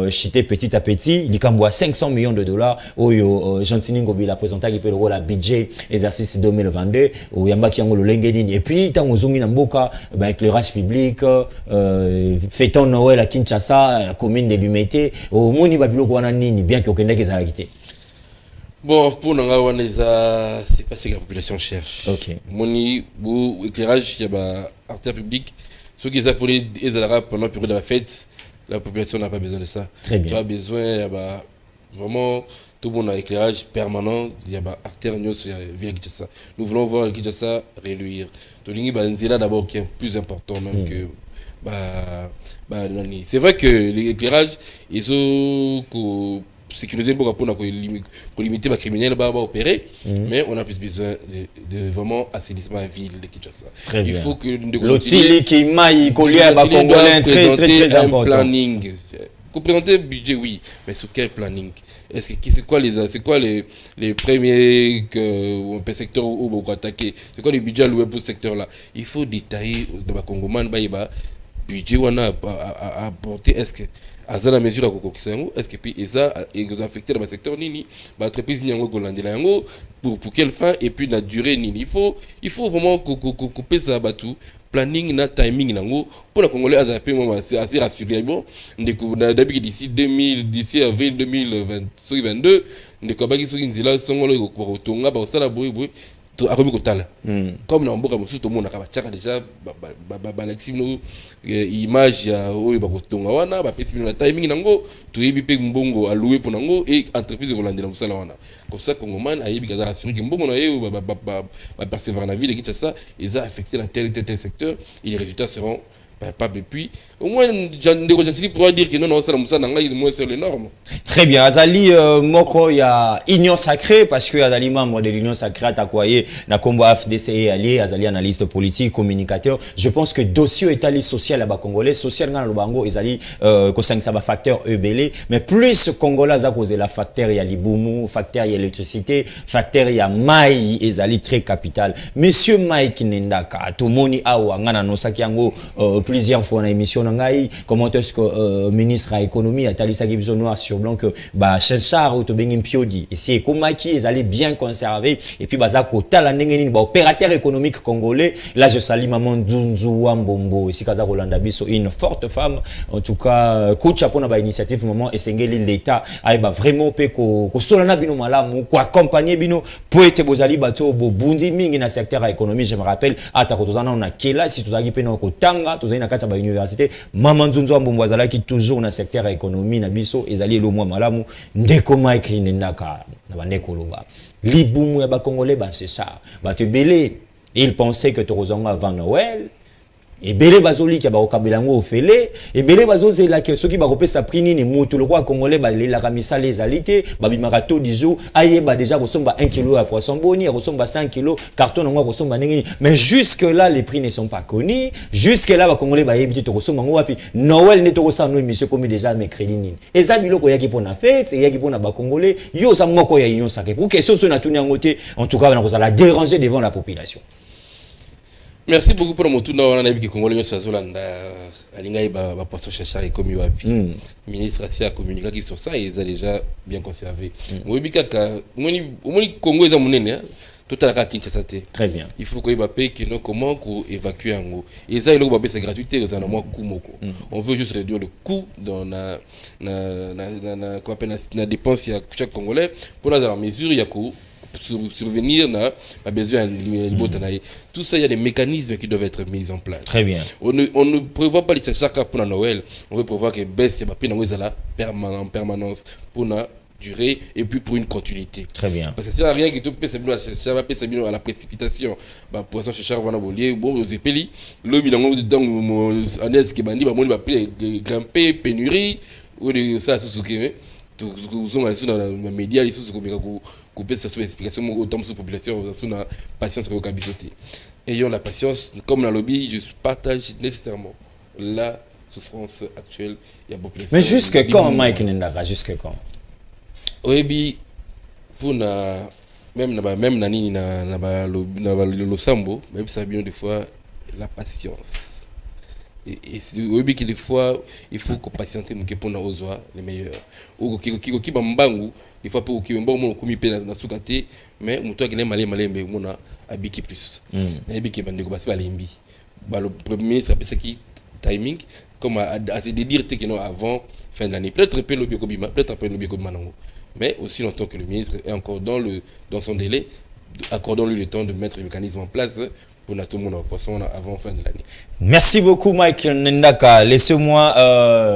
chiter petit à petit likambo à 500 millions de dollars oyo Gentini Ngobila présenté qui peut le la budget exercice 2022 ou yamba ki ngolo lenge nini et puis tant ozongi na mboka ba éclairage public fêtons Noël à Kinshasa commune de l'Umité au moni ba biloko wana nini bien que okende kezala kité. Bon, pour nous, c'est pas ce que la population cherche. Ok. Moni, ou éclairage, il y a artère public. Ceux qui appellent les Arabes pendant la période de la fête, la population n'a pas besoin de ça. Très bien. Tu as besoin, vraiment, tout le monde a éclairage permanent. Il y a artère via Kinshasa. Nous voulons voir Kinshasa reluire. Tolingi Banzela d'abord qui est plus important même que. C'est vrai que l'éclairage, ils ont sécuriser beaucoup pour limiter les criminels à opérer, mais on a plus besoin de vraiment assainissement à la ville de Kinshasa. Il faut que l'outil qui maille collier à Congolais très important. Un planning. Vous présentez le budget, oui, mais sur quel planning? Est-ce que c'est quoi les premiers secteurs où on va attaquer? C'est quoi le budget alloué pour ce secteur-là? Il faut détailler dans le Congoman, budget on a apporté. Est-ce que à la mesure à Kokokissango, est-ce que puis ça est affecté dans le secteur nini, l'entreprise n'y a pas pour quelle fin et puis la durée nini. Il faut vraiment couper ça batou planning na timing nango pour la Congolais assez rassuré bon d'habitude d'ici avril 2022 ne ko ba ki soki nzila songolo ko tonga ba sala boy akomi kotala comme na mboka mosusu to mona ka bachaka déjà balakisi bino image ya oyo bakotonga wana bapesi bino na taille mingi nango toyebi pe mbongo alloué pour nango et entreprise kolandela mosala wana comme ça Congoman ayebi kaza assurer que mbongo na ye persévère na ville et ça ils a affecté dans tel secteur et les résultats seront palpables. Et puis au moins Gentil pourra dire que non ça la moussa nanga il moins sur les normes. Très bien. Azali moko ya union sacrée parce que Azali membre de l'union sacrée atakoye na kombo FDC allié Azali analyste politique communicateur. Je pense que dossier état social là-bas congolais social ngana lobango ezali ko sangisa ba facteur ebele mais plus congolais za cause la facteur ya libumu facteur ya électricité facteur ya mai ezali très capital. Monsieur Mike Nendaka tomoni awa ngana no sakiango plusieurs fois dans l'émission nangai comment est-ce que ministre à économie a talisa qui noir sur blanc que bah Chenchar ou Tobengim Piodi et c'est comment qui ils allaient bien conserver et puis bazako tala ndengeni ba opérateur économique congolais là je salue maman Nzunzu Wambombo ici kaza Rolanda Biso une forte femme en tout cas coup de chapeau na ba initiative maman et sengeli l'état ay ba vraiment pe ko solana bino malamu ko accompagner bino pour être bozali bato bo bundi mingi na secteur économie je me rappelle ata ko tozana on a kela si tozaki pe na ko tanga na kati ba université maman Nzunzu Wambombo azala qui toujours na secteur économie na biso ezali lo mwa malamu ndeko Mike Nendaka na bandeko loba libumu ya ba congolais ba c'est ça ba te belé il pensait que torozanga avant Noël et belé bazoli ki ba okabelango ofele et belé bazozela ke soki ba kopesa prix nini mutu le roi congolais ba lela kamisa les alités ba bimarato du jour aye ba déjà resomba 1 kg à poisson boni resomba 5 kg carton ngo resomba ningini mais jusque là les prix ne sont pas connus jusque là ba congolais ba yebiti to resomba ngo wapi Noël ne to resomba no monsieur comme déjà mercredi nini eza biloko yaki pona fête et yaki pona ba congolais yo sa moko ya union sacrée pour question so na tuni ngote en tout cas na kozala déranger devant la population. Merci beaucoup pour mon tour. On a vu que Congolais sont Zolanda, Alingaï, Pastor Chacha et comme Yoapi. Ministre assis à communiquer qui sur ça, ils ont déjà bien conservé. Moi, Congo est à mon aîné. Tout à la Kinshasa. Très bien. Il faut qu'il y ait que nous comment évacuer en gros. Et ça, il y a sa gratuité, ils ont moins coût. On veut juste réduire le coût dans la dépense à chaque Congolais. Pour la mesure, il y a survenir n'a besoin de tout ça, il y a des mécanismes qui doivent être mis en place. Très bien. On ne prévoit pas les chachaka pour Noël. On veut prévoir que baisse en permanence pour la durée et puis pour une continuité. Très bien. Parce que c'est rien qui te peut à la précipitation. Pour ça, chercher à voler, bon, aux épélis, le bilan dans en qui bandi, va grimper, pénurie, ou de ça, sous-souquer. Tout dans les médias, ils sont couper cette explication autant de population sur la patience au cabisoté. Ayons la patience, comme dans le lobby, je partage nécessairement la souffrance actuelle. Il y a beaucoup de mais jusque quand, Mike Nendaka, jusque quand? Oui, pour même nani na le sambo, même ça bien des fois la patience. Et c'est oui que des fois il faut qu'on patiente pour na ozoa les meilleurs. Ou qui bambangu des fois pour qui bon komi pe na sukate mais muto qui malé mais mona abiki plus. Na abiki bandeko basi balembi. Ba le premier ministre appelle ça qui timing comme à se dire que non avant fin d'année. Peut-être peu le biokobima, peut-être après le biokobimanango. Mais aussi longtemps que le ministre est encore dans son délai, accordons-lui le temps de mettre le mécanisme en place pour tout le monde en poisson avant fin de l'année. Merci beaucoup Mike Nendaka. Laissez-moi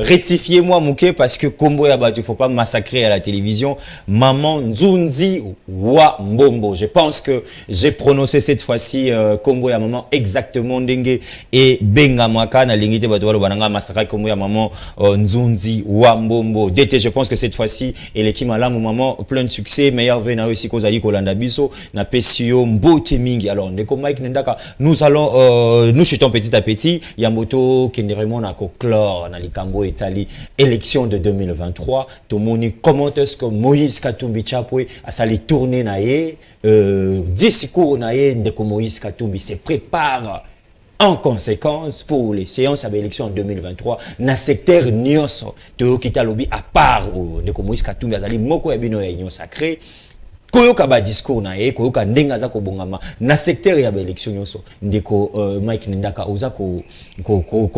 rectifier moi Mouké parce que Kombo Yabat, il ne faut pas massacrer à la télévision. Maman Nzunzi Wambombo. Je pense que j'ai prononcé cette fois-ci Kombo ya maman exactement dengue et Benga Maka na lingite batwalo bananga massacrer Kombo ya maman Nzunzi Wambombo. DT, je pense que cette fois-ci et l'équipe malamu maman plein de succès, meilleur vena aussi kozali kolanda biso na pesio mbote mingi. Alors ndeko Mike Nendaka, nous allons nous chutons petit à petit. Yamboto Kenderemon a clore na likambo etali élection de 2023. Tomoni comment est-ce que Moïse Katumbi Chapwe a sali tourner na ye discours na ye ndeko Moïse Katumbi se prépare en conséquence pour les séances à l'élection en 2023 na secteur nyonso to kita lobi à part ndeko Moïse Katumbi azali moko ya bino ya union sacrée. Koyoka ba discours na ye koyoka ndenga za ko bongama na secteur ya ba élection nyonso ndeko Mike Nendaka oza ko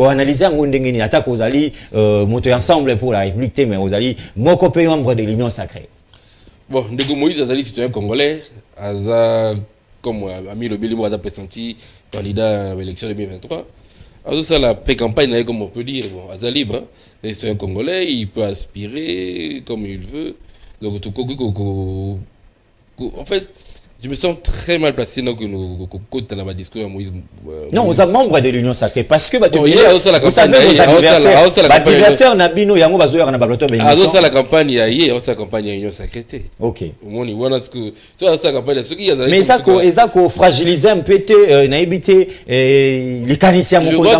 analyser ngo ndenge ni ata ko ozali moto ensemble pour la République mais ozali moko pe membre de l'union sacrée. Bon ndeko Moïse azali citoyen congolais aza comme Ami Lobeli a pressenti candidat à l'élection 2023. Alors ça, la pré-campagne, comme on peut dire, bon, à libre, hein. C'est un Congolais, il peut aspirer comme il veut. Donc, en fait, je me sens très mal placé dans le discours à Moïse. Non, aux membres de l'Union Sacrée, parce que vous savez, vos adversaires, Nabino, Yango, Bazoya, Nabablato, mais alors ça, la campagne, il y a la campagne à l'Union Sacrée. Ok. Mais ça, il fragiliser un peu, éviter les caniciens. Je vois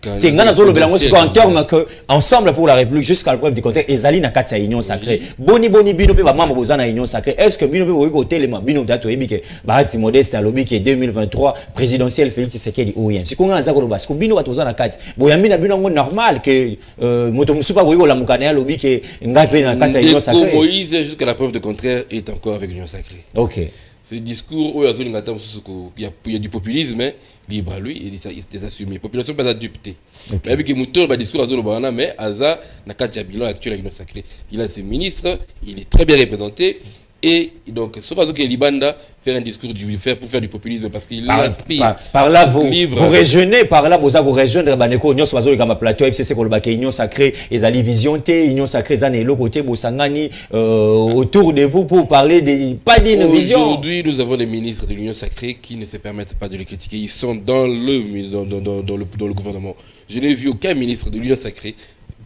que en termes que ensemble pour la République jusqu'à la preuve du contraire ezali na kati ya union sacrée boni bino pe ba mama bozana union sacrée est-ce que bino pe boyiko telema bino dato ebike bahati modeste alobi ke 2023 présidentielle Félix Tshisekedi oyen sikonga naza ko loba siko bino batozana kati boyambi na bino ngo normal que moto musupa boyiko la mukana alobi ke ngape na kati ya union sacrée Moïse jusqu'à la preuve du contraire est encore avec l'union sacrée. OK. Ce discours où il y a du populisme libre à lui et c'est assumé. La population pas adoptée. Mais avec le discours mais Aza n'a qu'à dire bilan actuel à l'union sacrée. Il a ses ministres, il est très bien représenté. Et donc, sauf que Libanda faire un discours pour faire du populisme parce qu'il aspire. Par là, vous rejeunez, par là, vous rejoindre Baneko, Union Sacrée, comme plateau FCC, Union Sacrée, et Zali Vision T, Union Sacrée, Zane, l'autre côté, Bosangani, autour de vous pour parler pas d'une vision. Aujourd'hui, nous avons des ministres de l'Union Sacrée qui ne se permettent pas de les critiquer. Ils sont dans le gouvernement. Je n'ai vu aucun ministre de l'Union Sacrée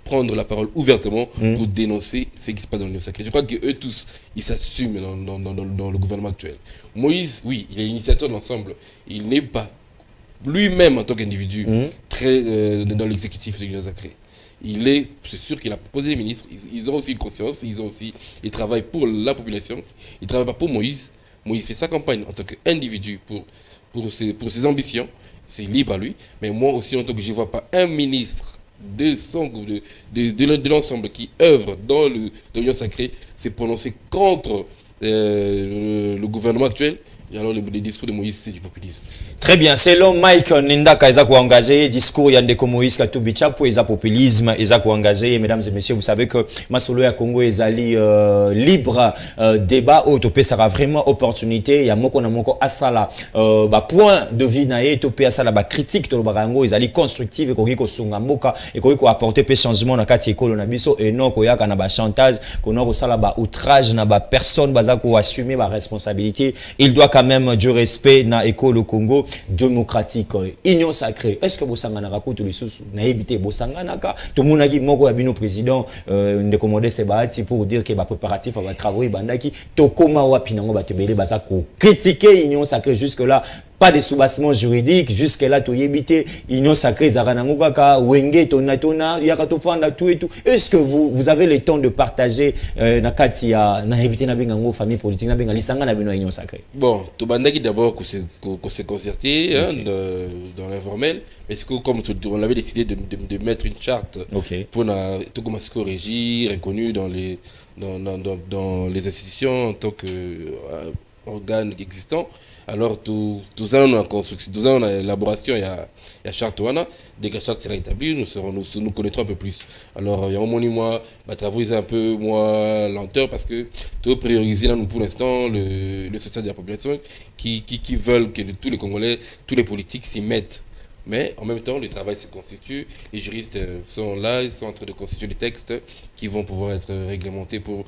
prendre la parole ouvertement pour dénoncer ce qui se passe dans l'Union Sacrée. Je crois qu'eux tous, ils s'assument dans le gouvernement actuel. Moïse, oui, il est l'initiateur de l'ensemble. Il n'est pas lui-même en tant qu'individu très dans l'exécutif de l'Union Sacrée. C'est sûr qu'il a proposé les ministres, ils ont aussi une conscience, ils travaillent pour la population, ils ne travaillent pas pour Moïse. Moïse fait sa campagne en tant qu'individu pour ses ambitions, c'est libre à lui. Mais moi aussi, en tant que je ne vois pas un ministre de l'ensemble qui œuvre dans l'Union Sacrée s'est prononcé contre le gouvernement actuel. Et alors les discours de Moïse, c'est du populisme. Très bien. Selon Mike Nindaka, ils ont engagé discours Yandeko Moïse Katubicha pour les populisme, ils ont engagé. Mesdames et messieurs, vous savez que Masolo ya Congo est allé libre débat au topé sera vraiment opportunité. Il y a moko na moko asala point de vue nae topé asala critique to barango ils allé constructive et ko sunga moka et ko apporter pe changement na kati ekolo na biso et non ko yaka na ba chantage ko no ko sala ba outrage na ba personne bazako assumer ba responsabilité. Il doit quand même du respect na ekolo Congo démocratique union sacrée. Est-ce que bosangana rakoto lisusu na ebité bosangana ka to monaki moko ya bino président de commander ces bahati pour dire que ba préparatif va travailler bandaki to koma wapi nango batebele bazako critiquer union sacrée jusque là. Pas de soubassement juridique, jusque-là, tu y union sacrée, Zaranangokaka, Wenge, Tonatona, Yakatofanda, tout et tout. Est-ce que vous avez le temps de partager Nakatia, Nahibité Nabingango, famille politique, Nabinga, Lisanga, Nabino, union sacrée? Bon, Tobandaki d'abord, qu'on s'est concerté dans l'informel, mais c'est comme on avait décidé de mettre une charte pour tout comme régir, reconnu dans les institutions en tant qu'organe existant. Alors, tout ça, on a construction, tout ça, on a élaboration, il y a charte ouana. Dès que la charte sera établie, nous connaîtrons un peu plus. Alors, il y a au moins moi, travaux un peu moins lenteur parce que tout prioriser là, nous, pour l'instant, le soutien de la population qui veulent que tous les Congolais, tous les politiques s'y mettent. Mais en même temps, le travail se constitue. Les juristes sont là, ils sont en train de constituer des textes qui vont pouvoir être réglementés pour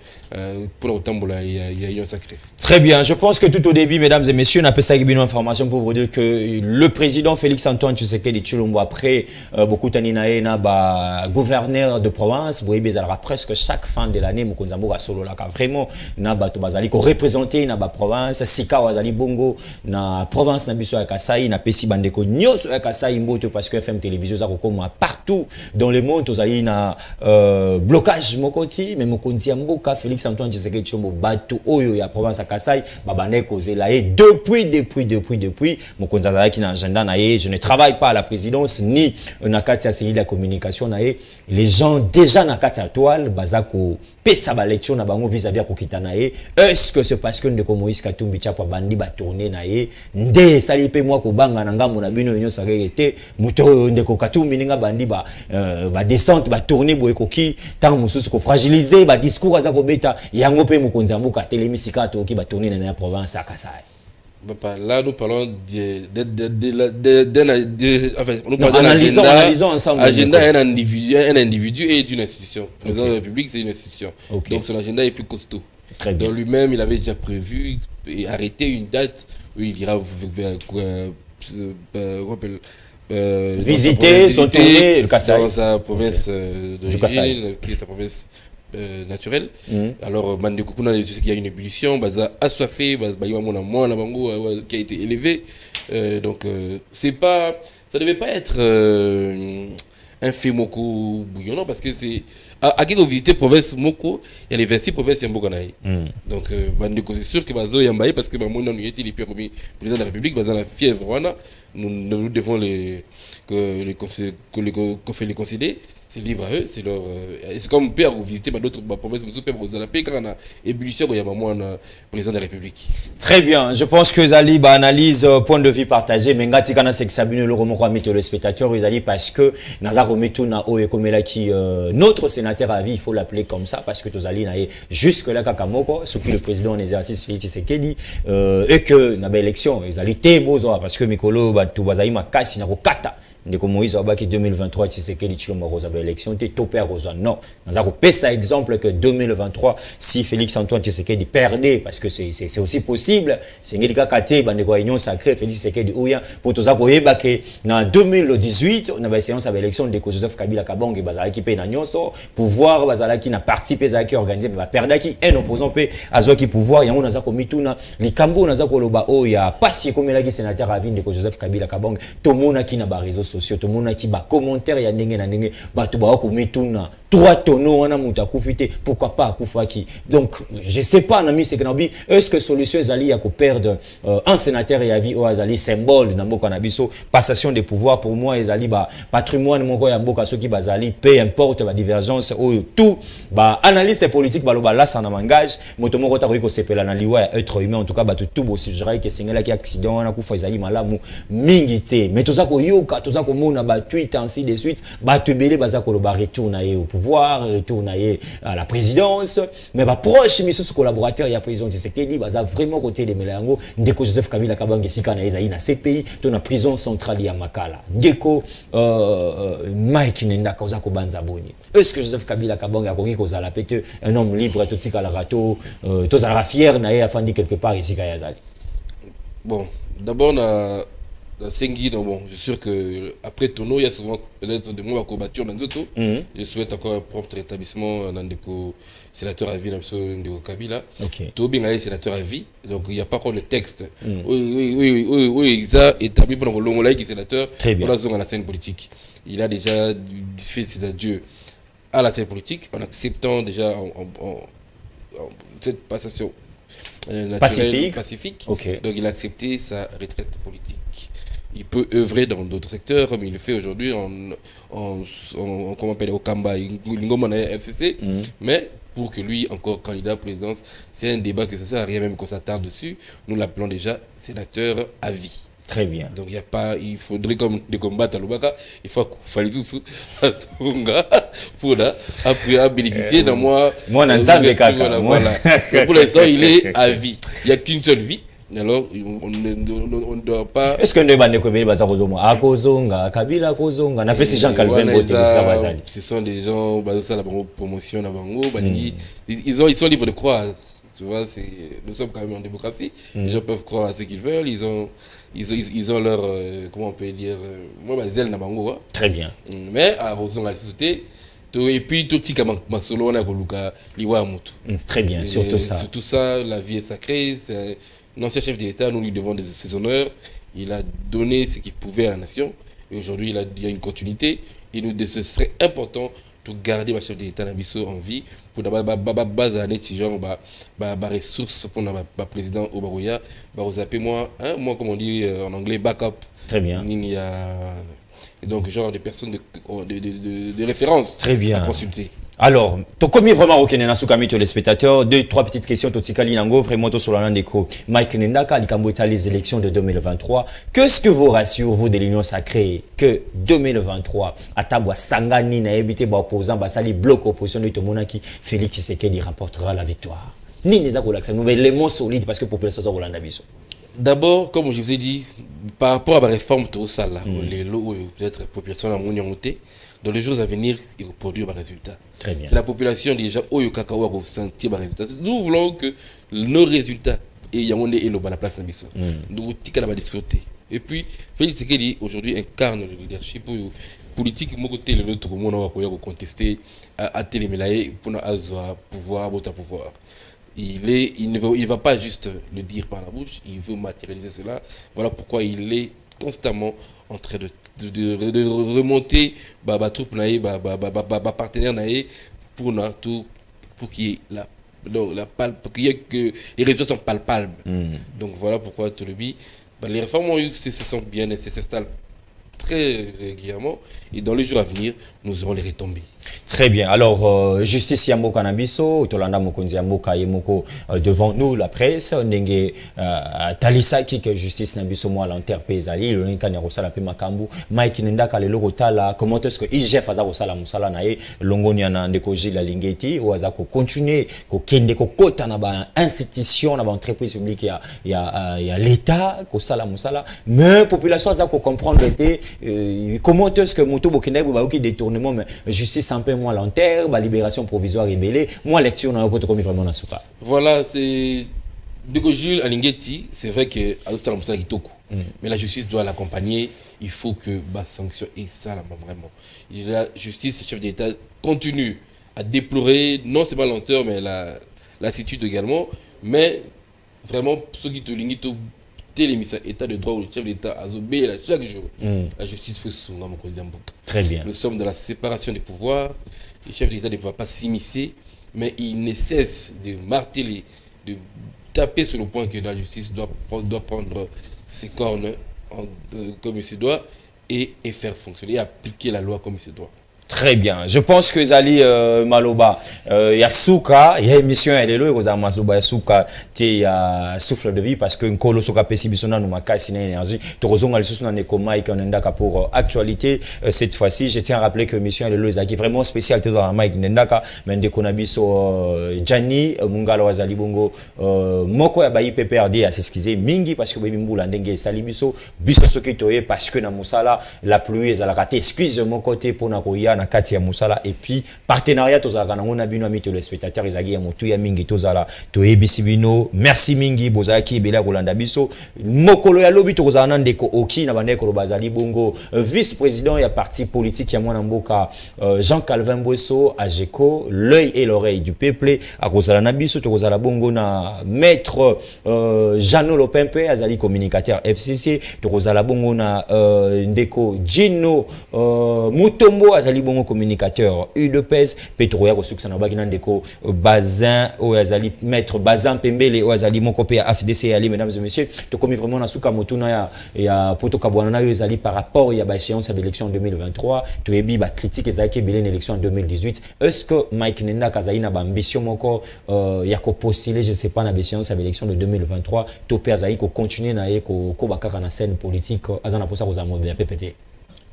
autant pour la union sacrée. Très bien. Je pense que tout au début, mesdames et messieurs, on a fait une information pour vous dire que le président Félix Antoine Tshisekedi Tshilombo, après beaucoup d'années, gouverneur de province, vous voyez, presque chaque fin de l'année, Mokonzambo a solo là, vraiment, na ba tobazali ko représenter na ba province, Sika wazali bongo na province na biso ya Kasai, na pesi bandeko nyoso ya Kasai. Parce que FM télévision ça comme partout dans le monde aux alliés na blocage mokoti mais mokonzi mboka Félix Antoine Tshisekedi Tshilombo bato oyo ya province à Kasai babane kozela et depuis mokonzi azalaki na agenda na ye je ne travaille pas à la présidence ni na kati ya cellule de la communication na ye les gens déjà na kati ya toile bazako pesa ba lecture na bango vis-à-vis ya kokita na ye est-ce que c'est parce que ndeko Moïse Katumbi Tshapa bandi ba tourner na ye nde sali pe moi ko banga na ngambo na bino union sacrée te moto ndeko Katumbi ninga bandi ba descente ba tourner boye koki tant mususu ko fragiliser ba discours za ko beta yango pe mokonzi ambuka telemisika to ki ba tourner na la province à Kasai. Là, nous parlons analysons ensemble. Agenda un individu et d'une institution. Le président de la République, c'est une institution. Donc son agenda est plus costaud. Dans lui-même, il avait déjà prévu et arrêté une date où il ira visiter son tournée le Kasaï. Dans sa province d'origine, qui est sa province naturelle. Alors, il y a une ébullition, assoiffé, qui a été élevé. Donc, c'est pas, ça devait pas être un fait moko bouillonnant parce que c'est. À qui vous visitez province Moko, il y a les 26 provinces de Mbokanaï. Donc, c'est sûr que Bazo Yambaye, parce que mon nom était le président de la République, dans la fièvre, nous devons les considérer. C'est libre à eux, c'est leur. C'est comme père vous visiter d'autres provinces, vous allez payer quand on a ébullition, il y a un président de la République. Très bien, je pense que Zali analyse point de vue partagé, mais ngati kana c'est que Sabine le romoko mit le spectateur Zali parce que Nazaro Metuna Oye Komela qui notre sénateur à vie, il faut l'appeler comme ça parce que Tozali n'a jusque là Kakamoko, ce qui le président en exercice Félix Tshisekedi et que na ba élection Zali té bozo parce que Mikolo ba Tubazali makasi na ko kata ndeko Moïse Obaki 2023 Tshisekedi Chilombo Rosa élection te topé à Rosa. Non, nous avons fait ça exemple que 2023 si Félix Antoine Tshisekedi perdait parce que c'est aussi possible. C'est une kate bandeko union sacrée Félix Tshisekedi ouya pour tous ça koyeba que en 2018 on avait séance avec l'élection de Joseph Kabila Kabonge bazala qui pe na nyonso pouvoir bazala qui na participé za qui organisé mais va perdre qui un opposant pe azo qui pouvoir yango naza ko mituna likambo naza ko loba oya pasi komela ki sénateur à de Joseph Kabila Kabonge to mona qui na ba réseaux sociaux to mona qui ba commentaire ya ndenge na ndenge bato ba ko mituna 3 tonneaux wana muta kufite pourquoi pas kufaki. Donc je sais pas nami c'est que nabi est-ce que solution ezali ya ko perdre un sénateur ya vie o azali symbole na mboka na biso passation des pouvoirs pour moi ezali ba patrimoine moko ya mboka soki bazali peu importe ba divergence o tout ba analyste politique baloba la sana mangage moto moko ta ko sepela na liwa ya être humain en tout cas ba tout bo suggérer que singela ki accident wana kufa ezali malamu mingi te mais toza ko yoka toza ko mona ba tweet ainsi de suite ba tebele baza ko ba retourner au pouvoir retourner à la présidence mais ba proche misus collaborateur ya président Tshisekedi baza vraiment côté de Melango ndeko Joseph Kabila Kabange sika na ezali na CPI to na prison centrale ya Makala ndeko Mike Nenda koza ko banza boni est-ce que Joseph Kabila Kabange a kongi kozala pete un homme libre to tika la rato to za fier na ye afandi quelque part ici ka yazali. Bon d'abord dans Sengi, bon, je suis sûr que après Tono, il y a souvent peut-être des mots à combattre dans d'autres. Je souhaite encore un prompt rétablissement dans des sénateurs à vie dans le Kabila. Tobi est sénateur à vie, donc il n'y a pas encore le texte. Oui, ça établi pendant le long là qui est sénateur pour la scène politique. Il a déjà fait ses adieux à la scène politique en acceptant déjà cette passation pacifique. Donc il a accepté sa retraite politique. Il peut œuvrer dans d'autres secteurs comme il le fait aujourd'hui comment appelle au Kamba, FCC, mais pour que lui, encore candidat à la présidence, c'est un débat que ça sert à rien même qu'on s'attarde dessus. Nous l'appelons déjà sénateur à vie. Très bien. Donc il y a pas, il faudrait comme des combats à Lubaka, il faut qu'il faille tout sous pour là après bénéficier d'un mois. Moi voilà. Pour l'instant il est à vie. Il n'y a qu'une seule vie. Alors on ne doit pas. Est-ce que nous devons nous baza kozonga akozonga Kabila kozonga na pesi Jean Calvin Bote bazali. Ce sont des gens basés sur la promotion na bango ils sont libres de croire. Tu vois, nous sommes quand même en démocratie. Les gens peuvent croire à ce qu'ils veulent. Ils ont leur comment on peut dire moi zèle na bango. Très bien. Mais à kozonga la société et puis tout petit comme masolo na koluka liwa mutu. Très bien, surtout ça. Surtout ça, la vie est sacrée. C'est l'ancien chef de l'État, nous lui devons ses honneurs. Il a donné ce qu'il pouvait à la nation. Et aujourd'hui, il y a une continuité. Et ce serait important de garder le chef de l'État en vie pour d'abord baser si genre ressources pour le président Obaroya. Moi, comme on dit en anglais, backup. Très bien. Il y a donc genre des personnes de référence très bien à consulter. Alors, tu commis vraiment au Kenya Nasukami, les spectateurs. 2-3 petites questions. Totikali Nango, vraiment, sur la Nandeko. Mike Nendaka, les élections de 2023. Qu'est-ce que vous rassurez, vous, de l'Union sacrée, que 2023, à Tabwa Sangani, n'a évité opposant, Basali, bloc opposition de Tomonaki, Félix Tshisekedi remportera la victoire. Ni les accolades, mais l'élément solide parce que la population est Rolanda Bisso. D'abord, comme je vous ai dit, par rapport à la réforme, tout ça, là, peut-être la population a monté. Dans les jours à venir, il va produire un résultat. Très bien. C'est la population déjà au Kakao va sentir un résultat. Nous voulons que nos résultats et Yaoundé et la place Nabiso. Nous tikala discuter. Et puis Félix Tshisekedi aujourd'hui incarne le leadership politique. Mon côté le autre monde va contester à Télémélaé pour avoir pouvoir, pouvoir. Il ne va pas juste le dire par la bouche, il veut matérialiser cela. Voilà pourquoi il est constamment en train de remonter troupe naïe, partenaire naïe pour qu'il y ait que les résultats sont palpables. Donc voilà pourquoi tout le dit. Les réformes se sont bien et s'installent très régulièrement et dans les jours à venir nous aurons les retombées. Très bien. Alors, justice Yamboka Nabiso, Tolanda Mokonzi Yamboka Yemoko devant nous, la presse, Ndenge Talisaki, que justice Nabiso, moi, l'enterpé Zali, le Linkane Rosala Pemakambu, Mike Nendaka, le Logotala, comment est-ce que IGF a Rosala Moussala Nae, Longoniana Ndekoji la Lingeti, ou Azako continuer, ko Kende ko Kota Naba institution, Naba entreprise publique, il y a l'État, ko Sala Moussala, mais population Azako comprendre comment est-ce que Moto Bokene, qui détournement, mais justice un peu moins longtemps, la libération provisoire rébellée, moi lecture n'a pas commis vraiment dans ce cas. Voilà, c'est de Jules Alingeti, c'est vrai que mais la justice doit l'accompagner, il faut que sanction et ça là vraiment. La justice, le chef d'État continue à déplorer non seulement la lenteur mais la lassitude également, mais vraiment ceux qui te limitent l'état de droit où le chef d'État a obéi chaque jour. La justice fait son nom. Très bien. Nous sommes dans la séparation des pouvoirs. Le chef d'État ne peut pas s'immiscer, mais il ne cesse de marteler, de taper sur le point que la justice doit prendre ses cornes comme il se doit et faire fonctionner, et appliquer la loi comme il se doit. Très bien. Je pense que Zali Maloba, Yasuka, il y a une émission, elle est là, il y a Mazuba Yasuka, il y a souffle de vie parce que Nkolo Soka Pessibisona nous m'a une énergie. Torozonga le sousna nekoma et Ndaka pour actualité. Cette fois-ci, je tiens à rappeler que l'émission elle est là, qui est vraiment spécialité dans la Mike Ndaka, mais Ndekonabiso Gianni Mungalo Azali Bongo Moko ya bayi PPRD à s'excuser mingi parce que bayi Mbula Ndenge Salibiso biso sokitoye parce que na musala la pluie est à la raté. Excuse mon côté pour nakoya na kati ya musala et puis partenariat tozala na bino ami téléspectateurs ezagi ya motu ya mingi tozala to ebisi bino merci mingi bozaki bela kolanda biso mokolo ya lobi tozala na ndeko oki na bandeko bazali bongo vice-président ya parti politique ya mwana mboka Jean Calvin Bwesso Ageco l'œil et l'oreille du peuple a kozala na biso tozala bongo na maître Jeannot Lopempe azali communicateur FCC tozala bongo na ndeko Gino Mutombo azali bongo communicateur UDPS Petroya Kosuksana na bakina ndeko Bazin o azali maître Bazin Pembele o azali moko pe FDC ali mesdames et messieurs to komi vraiment na suka motuna ya poto kabwana na yo ezali par rapport ya ba échéance à l'élection en 2023 to ebi ba critique ezaki belen élection en 2018 est-ce que Mike Nenda kazali na ba ambition moko ya ko postuler je sais pas na échéance à l'élection de 2023 to pe azali ko continuer na ye ko bakaka na scène politique azana posa ko za mo ya PPT.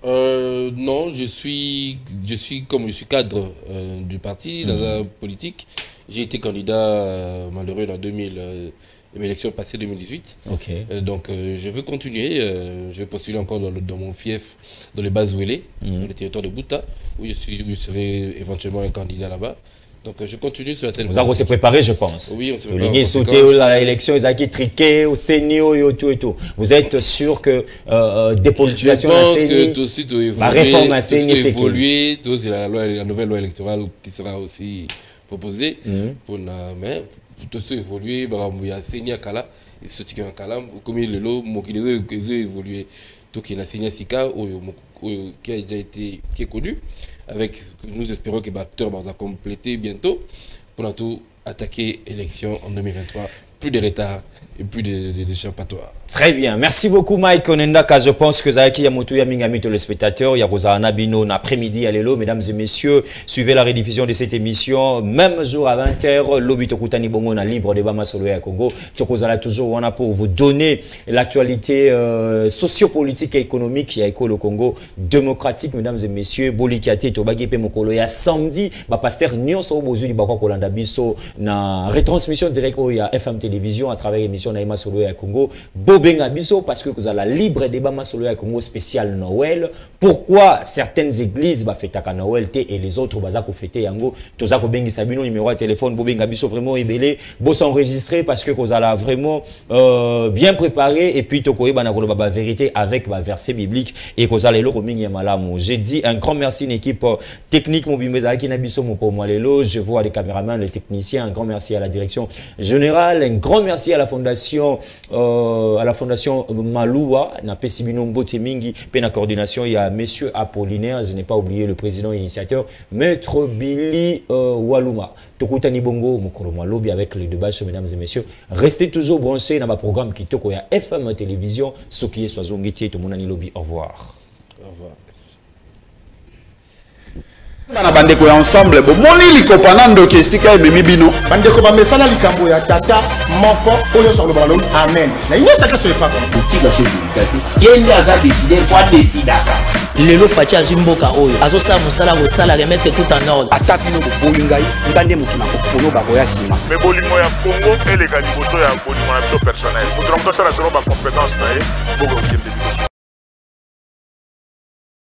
Non, je suis cadre du parti, dans la politique. J'ai été candidat malheureux dans l'élection passée 2018. Donc je veux continuer, je vais postuler encore dans mon fief, dans les bases Ouélé, dans le territoire de Bouta, où je serai éventuellement un candidat là-bas. Donc je continue sur la scène. Vous avez se préparé, je pense. Oui, on s'est préparé. L'élection, ils ont triqué, au senior et tout et tout. Vous êtes sûr que dépolitisation à CENI, la réforme à CENI, c'est évolué. C'est la nouvelle loi électorale qui sera aussi proposée. Pour tout ça évoluer, il y a CENI à Kala, et ce qui est à Kala, comme il est là, ils ont évolué. Donc il y a CENI à Sika, qui a déjà été connu. Avec, nous espérons que l'acteur va compléter bientôt pour tout attaquer l'élection en 2023. Plus de retard et plus d'échappatoire. Très bien, merci beaucoup Mike Onendaka. Je pense que Zaki Yamoto Yamingami les spectateurs, Yakozana Bino après-midi à l'élo, mesdames et messieurs, suivez la rediffusion de cette émission, même jour à 20h, Lobby Tokutani Bongo na libre débat Masolo ya Congo. Tokozala toujours on a pour vous donner l'actualité sociopolitique et économique qui a école le Congo démocratique, mesdames et messieurs. Bolikati Tobagi pe mokolo ya samedi, ba pasteur Nyonso Bozuli Bakwa Kolanda Biso na retransmission directe au ya FM télévision à travers l'émission na Masolo ya Congo. Benga biso parce que vous avez la libre débat masolo ya Congo spécial Noël. Pourquoi certaines églises ba fêtaka Noël et les autres baza ko fêter yango toza ko bengi sabino numéro de téléphone bo benga biso vraiment ébélé bo s'enregistrer parce que vous allez vraiment bien préparé et puis toko yeba na ko ba vérité avec ba verset biblique et ko allez lo ko mingi malamu. J'ai dit un grand merci à une équipe technique mobimeza ki na biso mo po lelo, je vois les caméramans, les techniciens, un grand merci à la direction générale, un grand merci à la fondation Maloua, na Pesibino Mbote Mingi, na coordination, il y a Monsieur Apollinaire, je n'ai pas oublié le président initiateur, Maître Billy Waluma. Tokutani Bongo, Mokolo Lobby avec les deux bâches, mesdames et messieurs. Restez toujours branchés dans ma programme qui toko ya FM Télévision, ce qui est Soazongiti, tout mon Lobby. Au revoir. Au revoir. Na bandeko ya ensemble bo moni likopana ndoki esika ememi bino bandeko bamesala likambo ya tata moko oyo sur le ballon amen na ino saka so epa boutique chez Bolikati yende aza décidé fois décidaka lelo faci azimboka oyo azosala mosala kosala remettre tout en ordre ata bino boboyi ngai ngande motu na kokono bakoya nsima me bolingo ya Congo eleka liboso ya bolingo na biso personnel moto na moto asala selon bacompétence na ye boko okende liboso